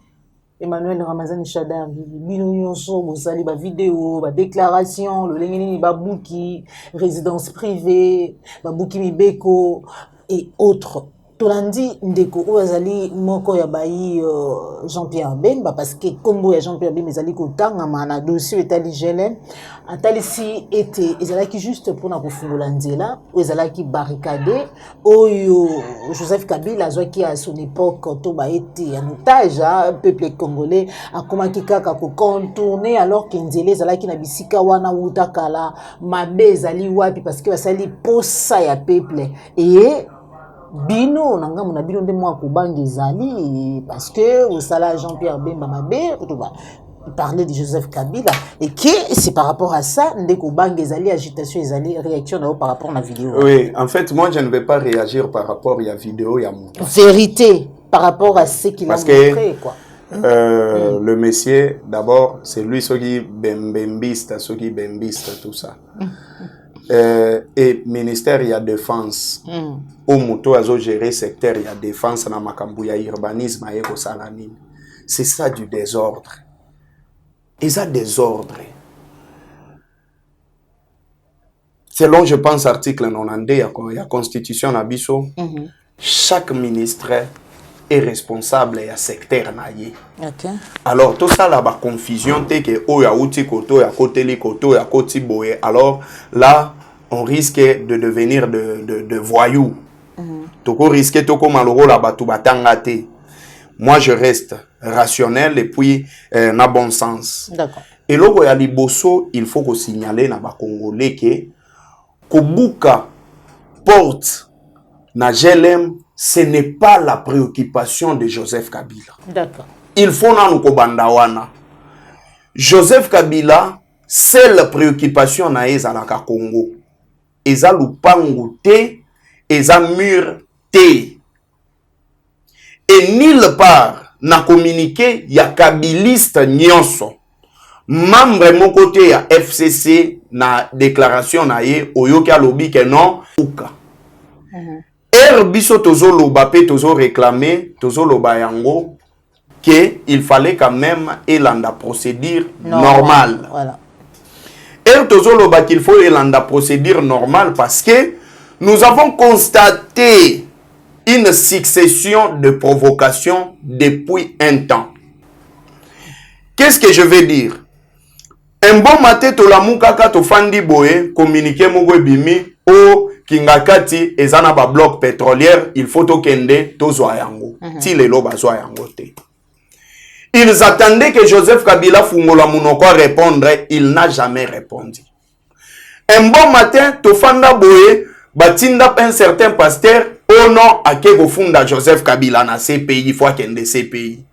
[SPEAKER 4] Emmanuel Ramazani Chadar bino nyonso bozali ba vidéo ba déclaration le lengeni ba buki résidence privée ba buki mibeko et autres Tolandi ndeko ozali moko ya bayi Jean-Pierre Bemba parce que combo ya Jean-Pierre Bemba ezali kotanga mana dossier etali gelem atali si été ezalaki juste pour na kofungola nzela ezalaki barricade oyo Joseph Kabila azwaki à son époque to ba été en otage peuple congolais akomaki kaka ko contourner alors que nzela ezalaki na bisika wana utakala mabe ezali wapi parce que basali posa ya peuple et bino nanga mona bino nde mwa kobangi ezali parce que au sala Jean-Pierre Bemba mabe il parlait de Joseph Kabila et que c'est par rapport à ça ndeko bangi ezali agitation ezali réaction par rapport à la vidéo.
[SPEAKER 1] Oui, en fait moi je ne vais pas réagir par rapport à la vidéo ya muta.
[SPEAKER 4] Vérité par rapport à ce qu'il a montré quoi.
[SPEAKER 1] Le monsieur d'abord c'est lui qui bembista, qui bembista tout ça. Et ministère y a défense au moto azo gérer secteur y a défense na makambu ya urbanisme et ko salanine c'est ça du désordre et ça désordre selon je pense article 92 il y a constitution na biso chaque ministre est responsable ya secteur na ye.
[SPEAKER 4] Okay.
[SPEAKER 1] Alors tout ça là ba confusion te que o ya uti koto ya koteli koto ya koti boye alors là on risque de devenir de voyous. Toko risque toko maloro la batu batanga te. Moi je reste rationnel et puis na bon sens.
[SPEAKER 4] D'accord.
[SPEAKER 1] Et logo ya liboso il faut qu'on signaler na ba congolais que kobuka porte na GLM ce n'est pas la préoccupation de Joseph Kabila.
[SPEAKER 4] D'accord.
[SPEAKER 1] Il faut na nous kobandawana. Joseph Kabila seule préoccupation na ezalaka Congo. Eza lupangu te, eza mur te. Et nulle part na communiqué ya kabiliste nyonso. Membre mon côté ya FCC na déclaration na ye oyoki alobi ke non uka. Biso tozo loba pe tozo réclamer tozo loba yango que il fallait quand même elanda procédure normale.
[SPEAKER 4] Voilà.
[SPEAKER 1] Tozo loba qu'il faut elanda procédure normale parce que nous avons constaté une succession de provocations depuis un temps. Qu'est-ce que je veux dire? Un bon matin to la mukaka to fandi boye communiquer mo bimi o kingakati ezana ba bloc pétrolière il faut to kende to zwa yango ti lelo ba zwa yango te. Ils attendaient que Joseph Kabila fungola munoko répondre, il n'a jamais répondu. Un bon matin to fanda boye batinda un certain pasteur au nom à ke funda Joseph Kabila na CPI fois kende CPI.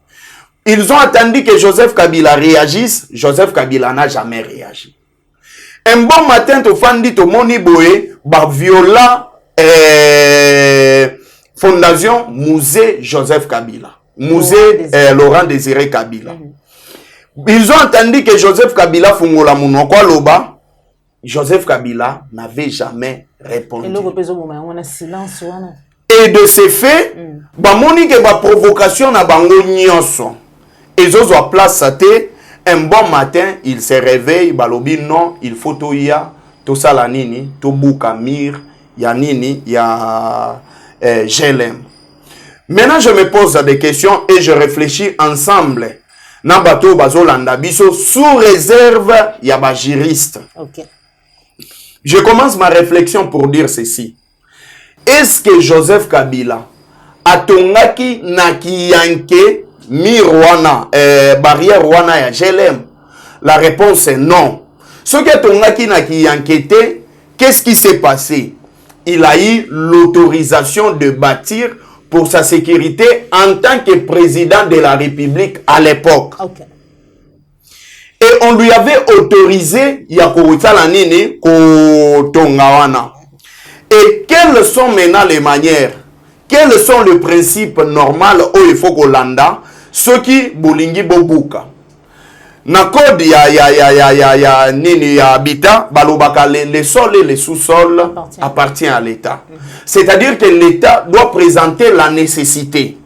[SPEAKER 1] Ils ont attendu que Joseph Kabila réagisse. Joseph Kabila n'a jamais réagi. Un bon matin, to fandi to moni boye, ba viola fondation musée Joseph Kabila. Musée Laurent Désiré Kabila. Ils ont attendu que Joseph Kabila fungola munoko loba. Joseph Kabila n'avait jamais répondu. Et de ces faits, ba moni ke ba provocation na bango nyonso. Et zo zo place te un bon matin, il se réveille, balobi non, il faut to ya to sala nini, to buka mir, ya nini, ya GLM. Maintenant je me pose des questions et je réfléchis ensemble. Na bato bazolanda biso sous réserve ya ba juriste.
[SPEAKER 4] OK.
[SPEAKER 1] Je commence ma réflexion pour dire ceci. Est-ce que Joseph Kabila atongaki na kiyanke Mirwana, barrière Rwana ya GLM? La réponse est non. Ce que Tongaki n'a qui enquêté, qu'est-ce qui s'est passé? Il a eu l'autorisation de bâtir pour sa sécurité en tant que président de la République à l'époque.
[SPEAKER 4] Okay.
[SPEAKER 1] Et on lui avait autorisé ya koutala nini kotongawana. Et quelles sont maintenant les manières, quels sont les principes normaux où il faut qu'on landa, ceux qui bolingi bobuka. Na code ya nini ya habitat, balobaka les sols et les sous-sols appartiennent à l'État. C'est-à-dire que l'État doit présenter la nécessité.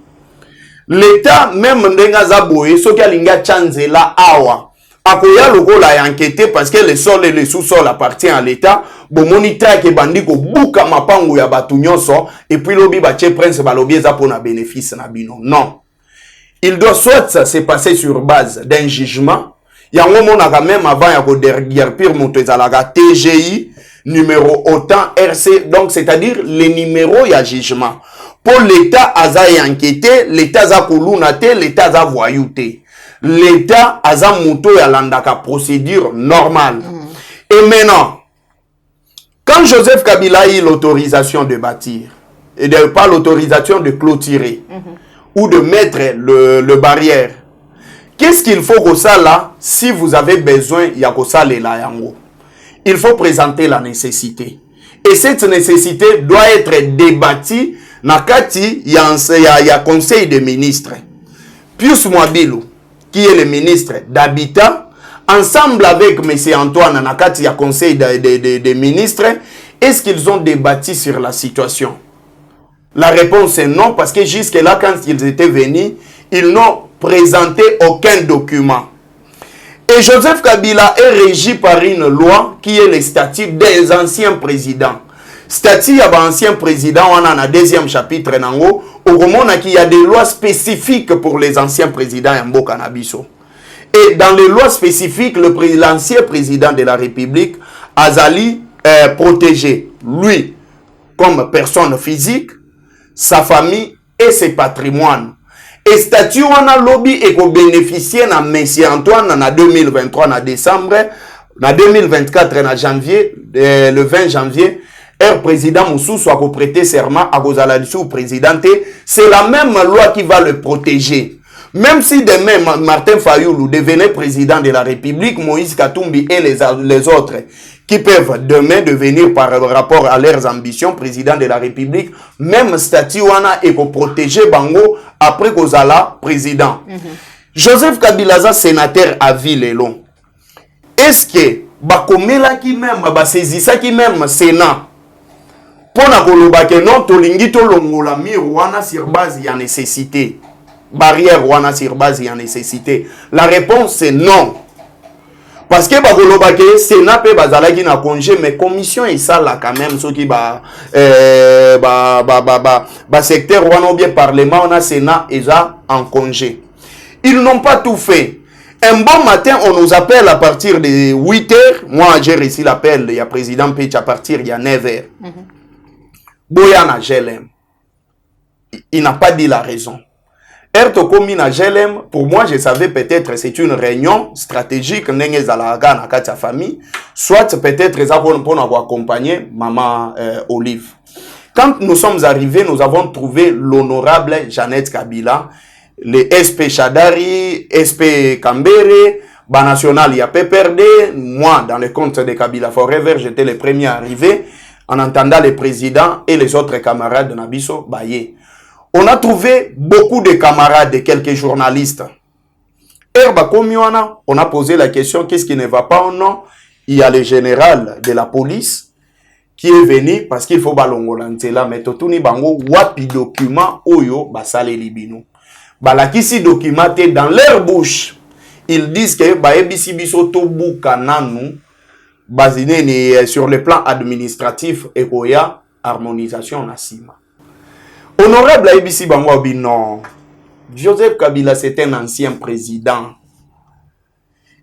[SPEAKER 1] L'État, même ndenga zaboye, ceux qui alinga chanzela awa, akoya lokola ya enquêter parce que les sols et les sous-sols appartiennent à l'État. Bon moniteur ke bandiko buka mapango ya batu nyonso et puis lobi ba che prince balobi eza pona bénéfice na bino. Non. Il doit soit ça se passer sur base d'un jugement. Yango monaka même avant ya ko derrière pire moto ezalaka TGI numéro autant RC, donc c'est-à-dire les numéros ya jugement. Pour l'État aza enquêter, l'État za kolunate, l'État za voyouté. L'État aza moto ya landaka procédure normale. Et maintenant, quand Joseph Kabila a eu l'autorisation de bâtir, et pas l'autorisation de clôturer, ou de mettre le barrière, qu'est-ce qu'il faut que ça là, si vous avez besoin, il y a que ça là yango. Il faut présenter la nécessité. Et cette nécessité doit être débattue. Nakati, il y a conseil des ministres. Pius Mwabilou, qui est le ministre d'Habitat, ensemble avec M. Antoine Nakati, il y a conseil des ministres. Est-ce qu'ils ont débattu sur la situation? La réponse est non, parce que jusque-là, quand ils étaient venus, ils n'ont présenté aucun document. Et Joseph Kabila est régi par une loi qui est le statut des anciens présidents. Statut à l'ancien président, on a un deuxième chapitre, au moment où il y a des lois spécifiques pour les anciens présidents en Canabiso. Et dans les lois spécifiques, l'ancien président de la République, Azali, protégé, lui, comme personne physique, sa famille et ses patrimoines. Et statut on a lobby et qu'on bénéficier na Monsieur Antoine en 2023 en décembre, en 2024 en janvier, le 20 janvier, président Moussou soit prêter serment à Gozaladisu présidente. C'est la même loi qui va le protéger. Même si demain Martin Fayoulou devenait président de la République, Moïse Katumbi et les autres qui peuvent demain devenir par rapport à leurs ambitions président de la République, même statut wana et pour protéger Bango après Kozala président. Joseph Kabila sénateur à Ville-Long. Est-ce que bakomela qui même basezisa qui même Sénat pour na koloba que non tolingi to longola mir wana sur base ya nécessité, barrière wana sur base ya nécessité? La réponse c'est non. Parce que bakoloba que Sénat pe bazala ki na congé, mais commission et ça là quand même ceux qui secteur wana ou bien parlement on a Sénat eza en congé. Ils n'ont pas tout fait. Un bon matin, on nous appelle à partir de 8h. Moi, j'ai reçu l'appel, il y a président Pech à partir il y a 9h. Boyana Gelem. Il n'a pas dit la raison. Ertokomina Gelem, pour moi, je savais peut-être c'est une réunion stratégique, n'engez à la gana katia famille, soit peut-être pour avoir accompagné maman Olive. Quand nous sommes arrivés, nous avons trouvé l'honorable Jeannette Kabila, les SP Chadari, SP Kambere, Banational y a PPRD, moi dans le compte de Kabila Forever, j'étais le premier arrivé en entendant le président et les autres camarades de Nabiso Baye. On a trouvé beaucoup de camarades et quelques journalistes. On a posé la question, qu'est-ce qui ne va pas ou non? Il y a le général de la police qui est venu parce qu'il faut balongolantela, mais totuni bango wapi document oyo basale libino. Balakisi documenté dans leur bouche. Ils disent que baebisi biso to bukananu basine sur le plan administratif et koya harmonisation nasima. Honorable Aibisi Bangwabi, non. Joseph Kabila, c'est un ancien président.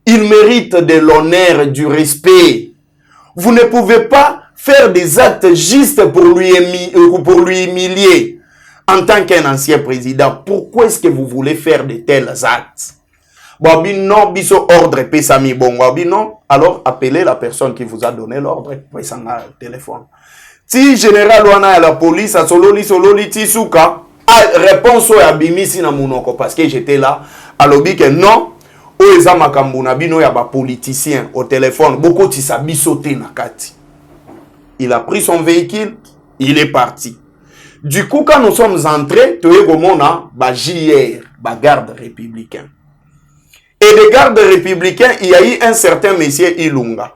[SPEAKER 1] Il mérite de l'honneur, du respect. Vous ne pouvez pas faire des actes juste pour lui humilier en tant qu'un ancien président. Pourquoi est-ce que vous voulez faire de tels actes? Babi non, biso ordre pesami bon babi non. Alors appelez la personne qui vous a donné l'ordre, prenez un téléphone. Si général wana à la police a sololi tisuka réponse à bimisi na munoko parce que j'étais là à lobby que non Oeza makambo na bino ya ba politicien au téléphone, beaucoup tisa bisoté na kati. Il a pris son véhicule, il est parti. Du coup, quand nous sommes entrés, tu es comme on a ba JR, ba garde républicain. Et des gardes républicains, il y a eu un certain monsieur Ilunga.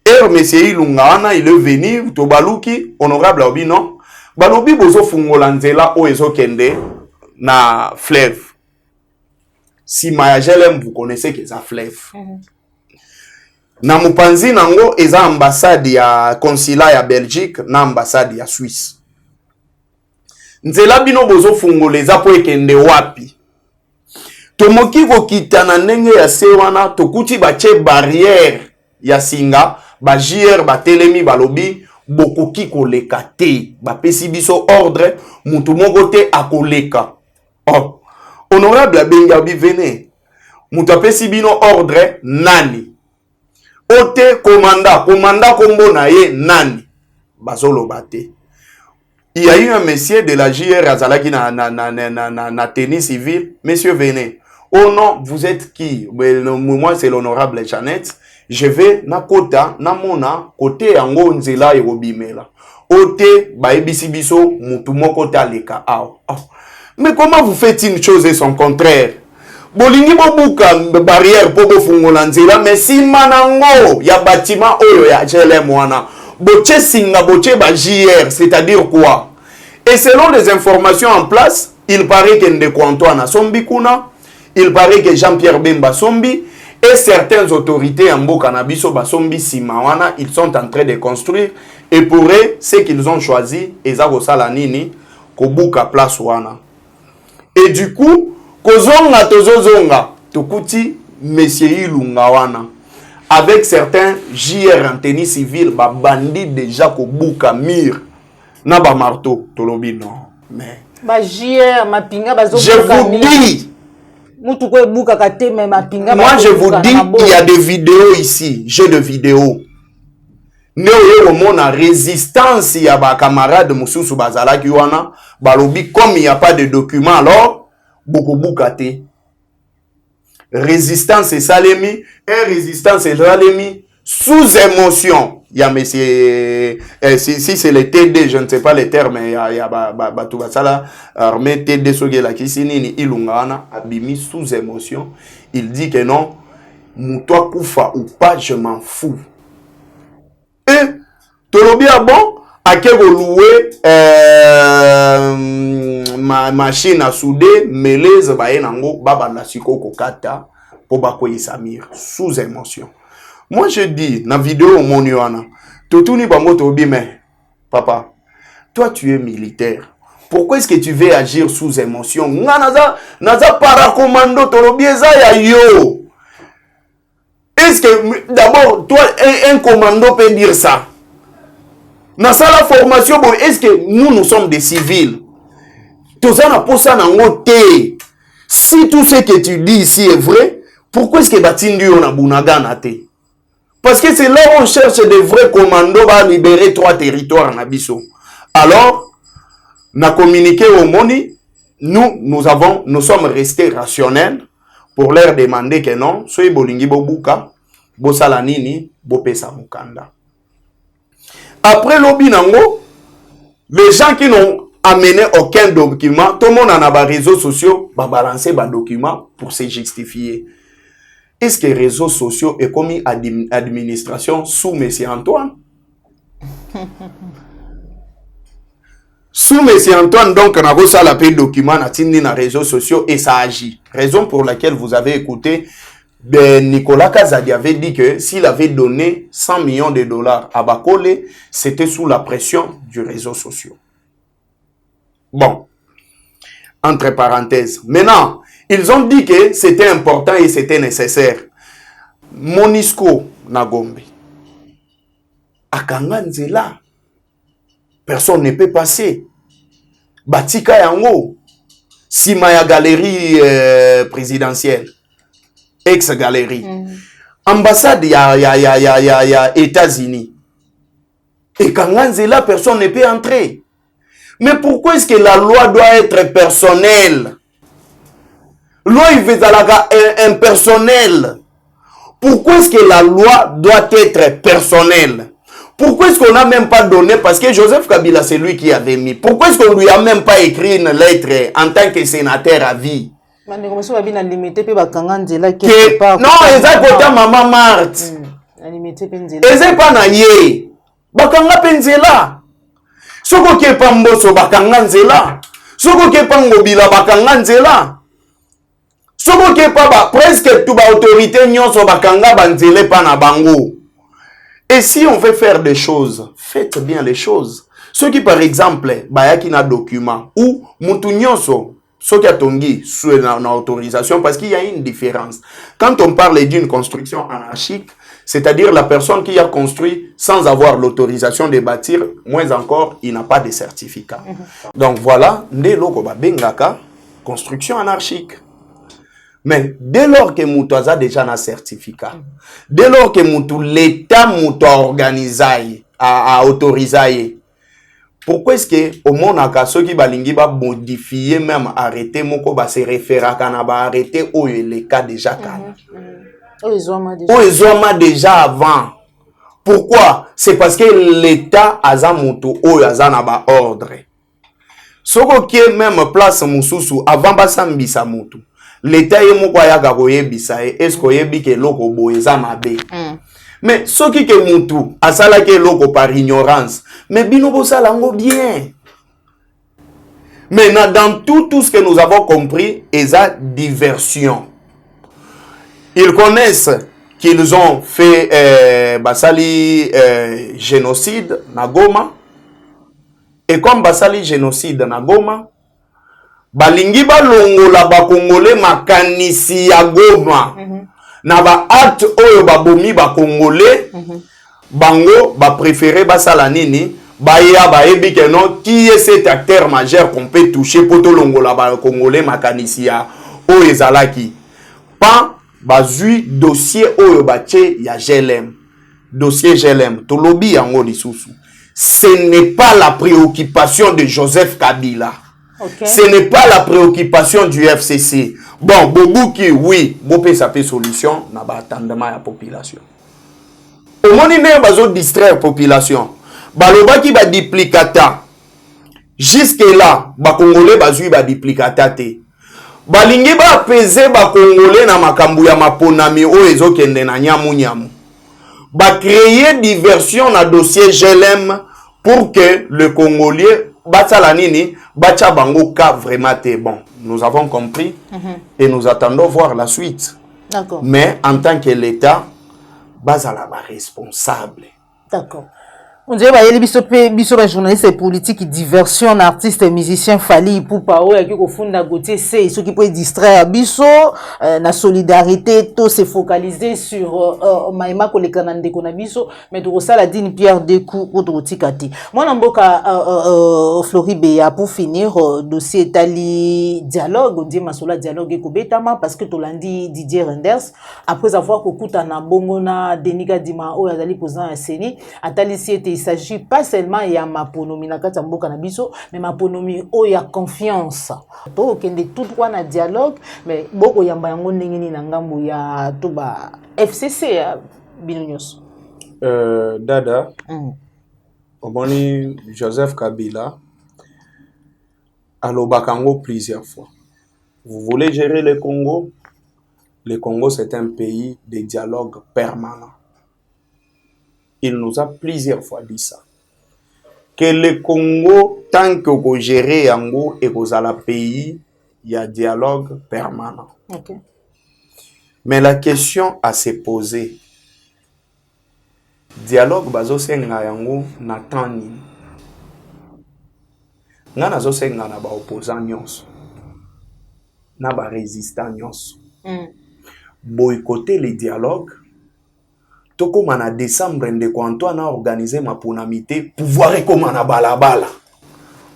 [SPEAKER 1] Et monsieur Ilunga, il est venu, Tobaluki, honorable Obino, Balobi bozo fungolanzela o ezo kende na fleuve. Si Mayajelem, vous connaissez que ça fleuve. Na mupanzi nango eza ambassade ya consulat ya Belgique na ambassade ya Suisse. Nzela bino bozo fungoleza po ekende wapi? Tomoki kokita na ndenge ya se wana tokuti bache barrière ya singa ba JR ba telemi balobi bokoki koleka te bapesi biso ordre mutu moko te akoleka. Oh, honorable Bengabi vene mutu apesi bino ordre nani? Ote commanda kombo na ye nani? Bazolo bate. Il y a eu un monsieur de la JR Azalaki na tennis civil. Monsieur, venez. Oh non, vous êtes qui? Moi, c'est l'honorable Jeannette. Je vais na kota, na mona, côté ango nzela et robimela. Ote, baebisi biso, mutu moko ta leka ao. Mais comment vous faites une chose et son contraire? Bolingi bobuka barrière po bofungola nzela, mais si manango ya bâtiment oyo ya JLM wana. Boche singa, boche ba JR, c'est-à-dire quoi? Et selon les informations en place, il paraît que Ndeko Antoine Sombi Kuna, il paraît que Jean-Pierre Bemba Sombi, et certaines autorités en Bokanabiso Basombi Simawana, ils sont en train de construire. Et pour eux, ce qu'ils ont choisi, Ezako Salanini, Kobuka Place Wana. Et du coup, Kozonga Tozozonga, Tokuti, Monsieur Ilunga Wana. Avec certains JR en tennis civil, ba bandit déjà Kobuka Mir, na ba marteau, Tolobi non. Mais
[SPEAKER 4] ba JR, ma pinga, ba
[SPEAKER 1] je vous dis,
[SPEAKER 4] moi
[SPEAKER 1] je vous dis, il y a des vidéos ici, j'ai des vidéos. Néo a résistance, il y a ba camarade Moussou Bazala Kiwana, balobi comme il n'y a pas de documents, alors beaucoup bukate. Résistance et salemi, et résistance et salemi sous émotion. Il y a monsieur, si c'est le TD, je ne sais pas les termes, il y a tout ça armée TD Sogela Kisinini Ilungana, abimi sous émotion. Il dit que non, Moutoua Koufa ou pas, je m'en fous. Et, Tolobi a bon, à quel louer ma machine à souder, melez, baenango, baba nasiko kokata, pobakoye Samir, sous émotion. Moi je dis, dans la vidéo mon yoana, Totuni bango tobi mais, papa, toi tu es militaire. Pourquoi est-ce que tu veux agir sous émotion? Naza paracommando tolobieza ya yo. Est-ce que d'abord toi un commando peut dire ça? Dans la formation, bon, est-ce que nous sommes des civils? Si tout ce que tu dis ici est vrai, pourquoi est-ce que Batindi on a Bunagana te? Parce que c'est là où on cherche des vrais commandos à libérer 3 territoires en Abisso. Alors, on a communiqué au Moni, nous sommes restés rationnels pour leur demander que non, soyez bolingi bobuka, bosalanini, bopesa mukanda. Après l'obinango, les gens qui n'ont amené aucun document, tout le monde en a des réseaux sociaux, va balancer des documents pour se justifier. Est-ce que les réseaux sociaux est commis administration sous M. Antoine? Sous M. Antoine, donc, on a reçu la paix document dans les réseaux sociaux et ça agit. Raison pour laquelle vous avez écouté, Nicolas Kazadi avait dit que s'il avait donné 100 millions de dollars à Bakole, c'était sous la pression du réseau social. Bon, entre parenthèses. Maintenant, ils ont dit que c'était important et c'était nécessaire. Monisco Nagombe. Akanganzela. Personne ne peut passer. Batika Yango. Simaya Galerie présidentielle. Ex-galerie. Ambassade ya États-Unis. Et Kanganzela, personne ne peut entrer. Mais pourquoi est-ce que la loi doit être personnelle? loi impersonnelle. Pourquoi est-ce que la loi doit être personnelle? Pourquoi est-ce qu'on n'a même pas donné? Parce que Joseph Kabila, c'est lui qui avait mis. Pourquoi est-ce qu'on lui a même pas écrit une lettre en tant que sénateur à vie?
[SPEAKER 4] Non,
[SPEAKER 1] exactement, maman Marthe. Eze pas na ye. Bakanga penzela. Soko ke pa mboso bakanga nzela. Soko ke pa ngobila bakanga nzela. Soko ke pa presque tout ba autorité nyonso bakanga banzele pa na bango. Et si on veut faire des choses, faites bien les choses. Ceux qui par exemple bayaki na document ou mutu nyonso ce qui a tongi sous une autorisation, parce qu'il y a une différence. Quand on parle d'une construction anarchique, c'est-à-dire la personne qui a construit sans avoir l'autorisation de bâtir, moins encore, il n'a pas de certificat. Donc voilà, bengaka construction anarchique. Mais dès lors que Moutou a déjà un certificat, dès lors que l'État Moutou a organisé, a autorisé, pourquoi est-ce que au monde a ceux qui balingi ba modifier même arrêter moko ba se référer à ba arrêter au les cas déjà calme. Ils ont déjà avant. Pourquoi? C'est parce que l'État a za moto o ya za na ba ordre. Soko qui même place mususu avant ba sambisa moto. L'État est moko ya ga koyebisa est-ce que yebi ke loko boeza mabe. Mais ce qui est moutou, à ça là que l'eau par ignorance, mais binobo ça lango bien. Mais dans tout ce que nous avons compris, ils ont diversion. Ils connaissent qu'ils ont fait basali génocide na Goma. Et comme basali génocide na Goma, balingi balongola ba Congolais makanisi ya Goma. Na ba acte oyo ba bomi ba Congolais bango ba préféré ba salanini ba ya ba ebi que non qui est cet acteur majeur qu'on peut toucher poto longola ba Congolais makanisi ya oyo ezalaki pa ba zui dossier oyo ba tche ya GLM dossier GLM to lobi yango lisusu. Ce n'est pas la préoccupation de Joseph Kabila. Okay. Ce n'est pas la préoccupation du FCC. Bon, Bobuki, oui, Bopé ça fait solution, n'a pas attendement à la population. Au moment où on va distraire la population, Baloba qui va duplicata. Jusque là, ba Congolais bazui ba duplicata te. Balingi ba apaiser ba Congolais na makambu ya maponami o ezokende na nyamu nyamu. Ba créer diversion na dossier GLM pour que le Congolais Batsalanini, Bacha Bango ka vraiment t'es bon. Nous avons compris et nous attendons voir la suite.
[SPEAKER 4] D'accord.
[SPEAKER 1] Mais en tant que l'État, Bazala va responsable.
[SPEAKER 4] D'accord. On dirait que les journalistes politiques, diversion, artistes et musiciens, Fali, Poupa, qui au fond d'un côté, c'est ceux qui peuvent distraire Bisso, la solidarité, tout se focaliser sur Maïma, que les Canadiens qu'on a Bisso, mais tout ça, la digne pierre des coups, autre Tikati. Moi, n'importe Floribé, pour finir, dossier Tali dialogue, on dit Masola dialogue et Kobetama, parce que tout lundi, Didier Renders, après avoir coupé un bongona, Deniga Dima, ou Azali posant un séni, Atali était il s'agit pas seulement ya maponomi na kati mboka na biso mais maponomi o ya confiance to kende tout droit na dialogue mais boko yamba yango ndenge ni na ngambo ya to ba FCC ya binonyos
[SPEAKER 1] dada omoni Joseph Kabila alobakango plusieurs fois. Vous voulez gérer le Congo? Le Congo c'est un pays de dialogue permanent. Il nous a plusieurs fois dit ça. Que le Congo, tant que vous gérez Yango et vous avez le pays, il y a dialogue permanent.
[SPEAKER 4] Okay.
[SPEAKER 1] Mais la question à se poser, dialogue bazo senga yango na tani. Nga nazo senga na ba opposant nyonso. Na ba résistant nyonso. Boycotter les dialogues. Comme en décembre, quand on a organisé ma ponamité, pouvoir comme en balabala.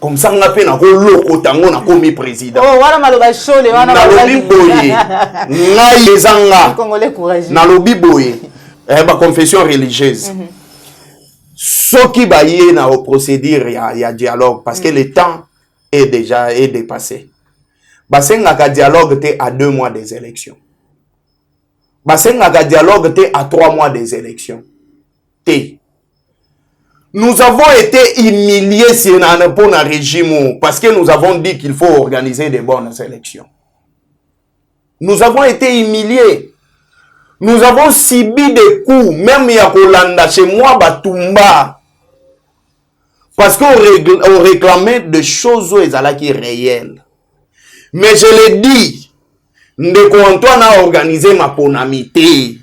[SPEAKER 1] Comme ça, on a fait un loko tango na komi président.
[SPEAKER 4] Oh, voilà maloba chole, voilà
[SPEAKER 1] maloba boye. Ngai ezanga.
[SPEAKER 4] Congolais courageux.
[SPEAKER 1] Na lobi boye. Ba confession religieuse. Ce qui va y na au procédure, il y a dialogue parce que le temps est déjà dépassé. basengaka dialogue te à 2 mois des élections. Basengaka dialogue te à 3 mois des élections. Te. Nous avons été humiliés pour un régime parce que nous avons dit qu'il faut organiser des bonnes élections. Nous avons été humiliés. Nous avons subi des coups, même Yakolanda, chez moi, Batumba. Parce qu'on réclamait des choses qui sont réelles. Mais je l'ai dit, Ndeko Antoine a organisé ma ponamité.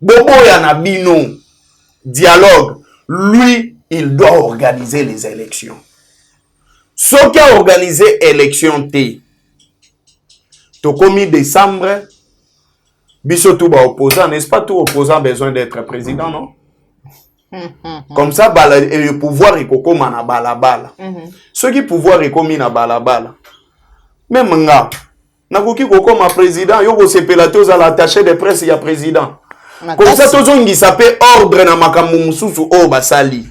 [SPEAKER 1] Bobo Yanabino, dialogue. Lui, il doit organiser les élections. Ce qui a organisé l'élection T, Tokomi décembre, biso tout opposant, n'est-ce pas tout opposant besoin d'être président, non? Comme ça, le pouvoir est comme na balabala. Ceux qui pouvoir est comme na balabala. Même nga, nakoki koko ma président, yoko sepelato za l'attaché de presse ya président. Comme ça, tous on s'appelle ordre na makambo mususu o basali.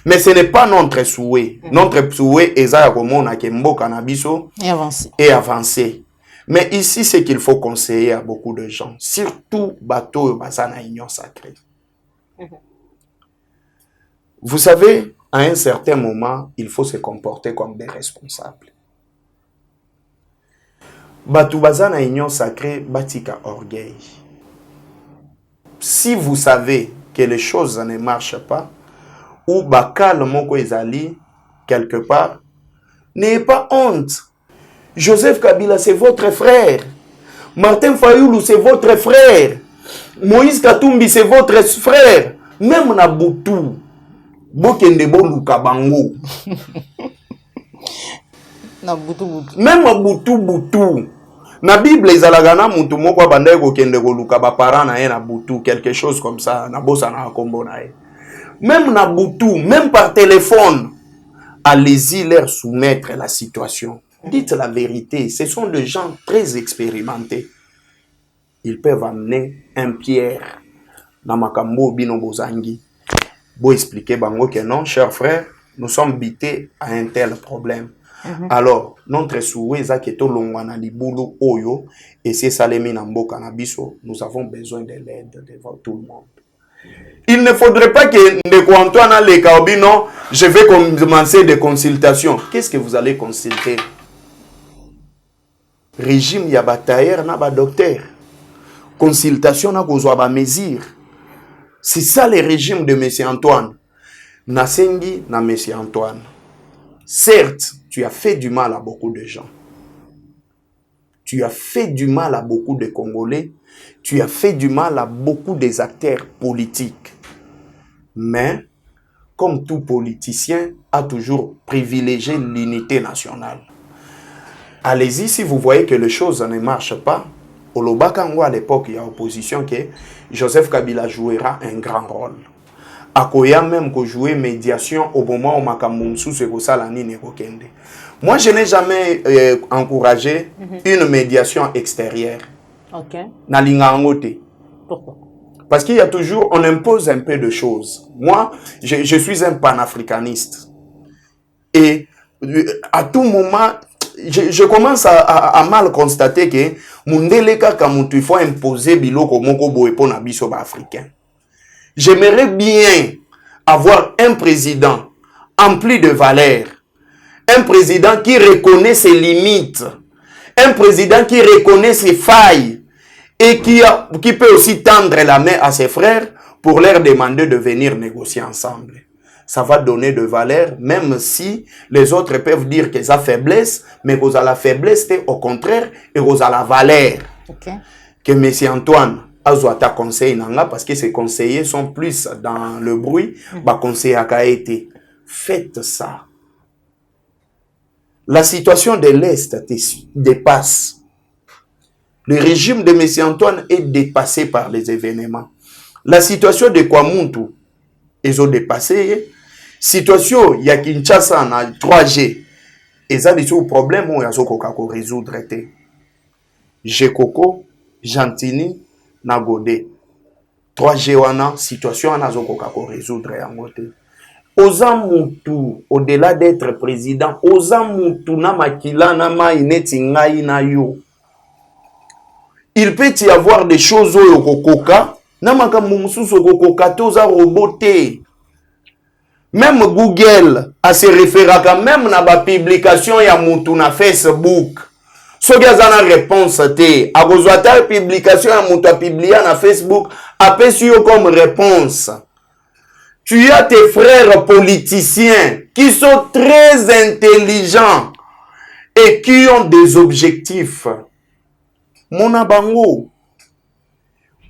[SPEAKER 1] Mais ce n'est pas notre souhait. Notre souhait est ça comme on a kemboka na biso et avancer. Mais ici, c'est qu'il faut conseiller à beaucoup de gens, surtout bateau basana union sacrée. Vous savez, à un certain moment, il faut se comporter comme des responsables. Batou basana union sacrée, batika orgueil. Si vous savez que les choses ne marchent pas, ou bakal moko ezali quelque part, n'ayez pas honte. Joseph Kabila, c'est votre frère. Martin Fayoulou, c'est votre frère. Moïse Katumbi, c'est votre frère. Même na Boutou, Bokende Boluka Bango. Même na Boutou. Na Bible, les alagana mutu moko banda ko kende ko luka ba parents na na Boutou, quelque chose comme ça, na bossa na kombo na e. Même na Boutou, même par téléphone, allez-y leur soumettre la situation. Dites la vérité, ce sont des gens très expérimentés. Ils peuvent amener un pierre dans makambo bino bozangi. Bo expliquer bango que non, cher frère, nous sommes bités à un tel problème. Alors, notre souhait est que tout le monde libulu oyo et c'est salemi namboka nabiso, nous avons besoin de l'aide de tout le monde. Il ne faudrait pas que Ndeko Antoine le Kaobino, je vais commencer des consultations. Qu'est-ce que vous allez consulter? Régime ya batailleur na ba docteur. Consultation na kozwa ba mesure. C'est ça le régime de M. Antoine. Nasengi na M. Antoine. Certes, tu as fait du mal à beaucoup de gens. Tu as fait du mal à beaucoup de Congolais. Tu as fait du mal à beaucoup des acteurs politiques. Mais, comme tout politicien, a toujours privilégié l'unité nationale. Allez-y, si vous voyez que les choses ne marchent pas, au Lobakango à l'époque, il y a opposition que Joseph Kabila jouera un grand rôle. Akoya même que jouer médiation au moment où Makamumsu se Salani Nekokende. Moi, je n'ai jamais encouragé une médiation extérieure.
[SPEAKER 4] Ok.
[SPEAKER 1] Pourquoi? Parce qu'il y a toujours, on impose un peu de choses. Moi, je suis un panafricaniste. Et à tout moment, je commence à mal constater que Mundeleka Kamutu, il faut imposer biloko moko boepo na biso africain. J'aimerais bien avoir un président empli de valeurs, un président qui reconnaît ses limites, un président qui reconnaît ses failles et qui peut aussi tendre la main à ses frères pour leur demander de venir négocier ensemble. Ça va donner de valeur, même si les autres peuvent dire qu'ils ont faiblesse, mais qu'ils ont la faiblesse, au contraire, et qu'ils ont la valeur. Okay. Que M. Antoine a conseillé parce que ses conseillers sont plus dans le bruit, conseiller a été. Faites ça. La situation de l'Est dépasse. Le régime de M. Antoine est dépassé par les événements. La situation de Kwamuntu, ils ont dépassé. Situation, il y a Kinshasa na 3G. Et ça, c'est un problème où il y a un résoudre. Jekoko, Gentini, Nagode. 3G wana, situation wana zoko résoudre. oza mutu au-delà d'être président oza mutu na makila na mai neti ngai na yo. Il peut y avoir des choses oyo kokoka na makambo mususu kokoka te oza roboté. Même Google a se référé quand même na ba publication ya mutu na Facebook. Soki aza na réponse te akozwa ta publication ya mutu a publié na Facebook apesi yo comme réponse. Tu as tes frères politiciens qui sont très intelligents et qui ont des objectifs. Mona bango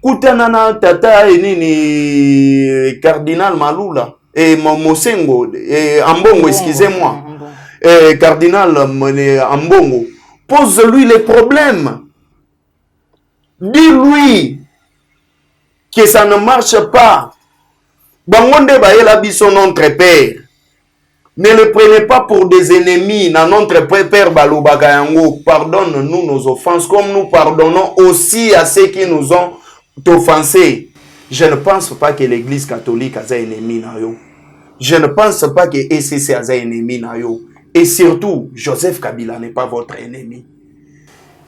[SPEAKER 1] kutana na tata nini cardinal Malula et Mosengo Ambongo, excusez-moi, cardinal Ambongo, pose-lui les problèmes. Dis-lui que ça ne marche pas. Bangonde bayela biso notre père. Ne le prenez pas pour des ennemis. Na notre père balobaka yango. Pardonne-nous nos offenses comme nous pardonnons aussi à ceux qui nous ont offensés. Je ne pense pas que l'église catholique a un ennemi na yo. Je ne pense pas que ECC a un ennemi na yo. Et surtout, Joseph Kabila n'est pas votre ennemi.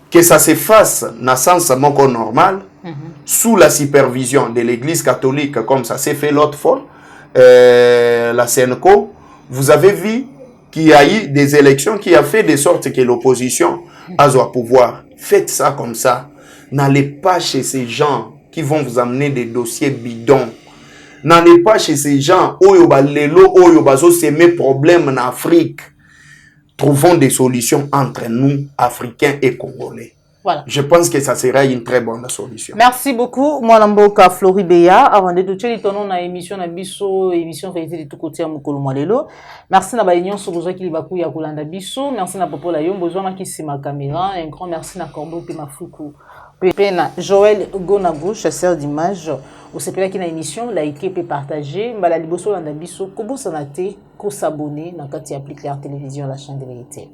[SPEAKER 1] Que ça se fasse dans le sens moko normal, sous la supervision de l'église catholique, comme ça s'est fait l'autre fois, la CNCO, vous avez vu qu'il y a eu des élections qui a fait de sorte que l'opposition a au pouvoir. Faites ça comme ça. N'allez pas chez ces gens qui vont vous amener des dossiers bidons. N'allez pas chez ces gens oyo balelo oyo bazo semer problème en Afrique. Trouvons des solutions entre nous, Africains et Congolais.
[SPEAKER 4] Voilà.
[SPEAKER 1] Je pense que ça sera une très bonne solution.
[SPEAKER 4] Merci beaucoup. Moi, Lamboka Floribéa. Avant de tout, tu as émission na biso, émission réalisée de tout côté à Mokolo Mwalelo. Merci na baignon sur besoin qui libakou ya kolanda biso. Merci na popo la yon besoin ma qui c'est ma caméra. Un grand merci na Corbeau et ma Foukou. Pena Joël Gonago, chasseur d'images. Au CPA qui na émission, likez et partagez. Mbala liboso landa biso. Kobo sanate, ko s'abonner. Na kati applique la télévision, la chaîne de vérité.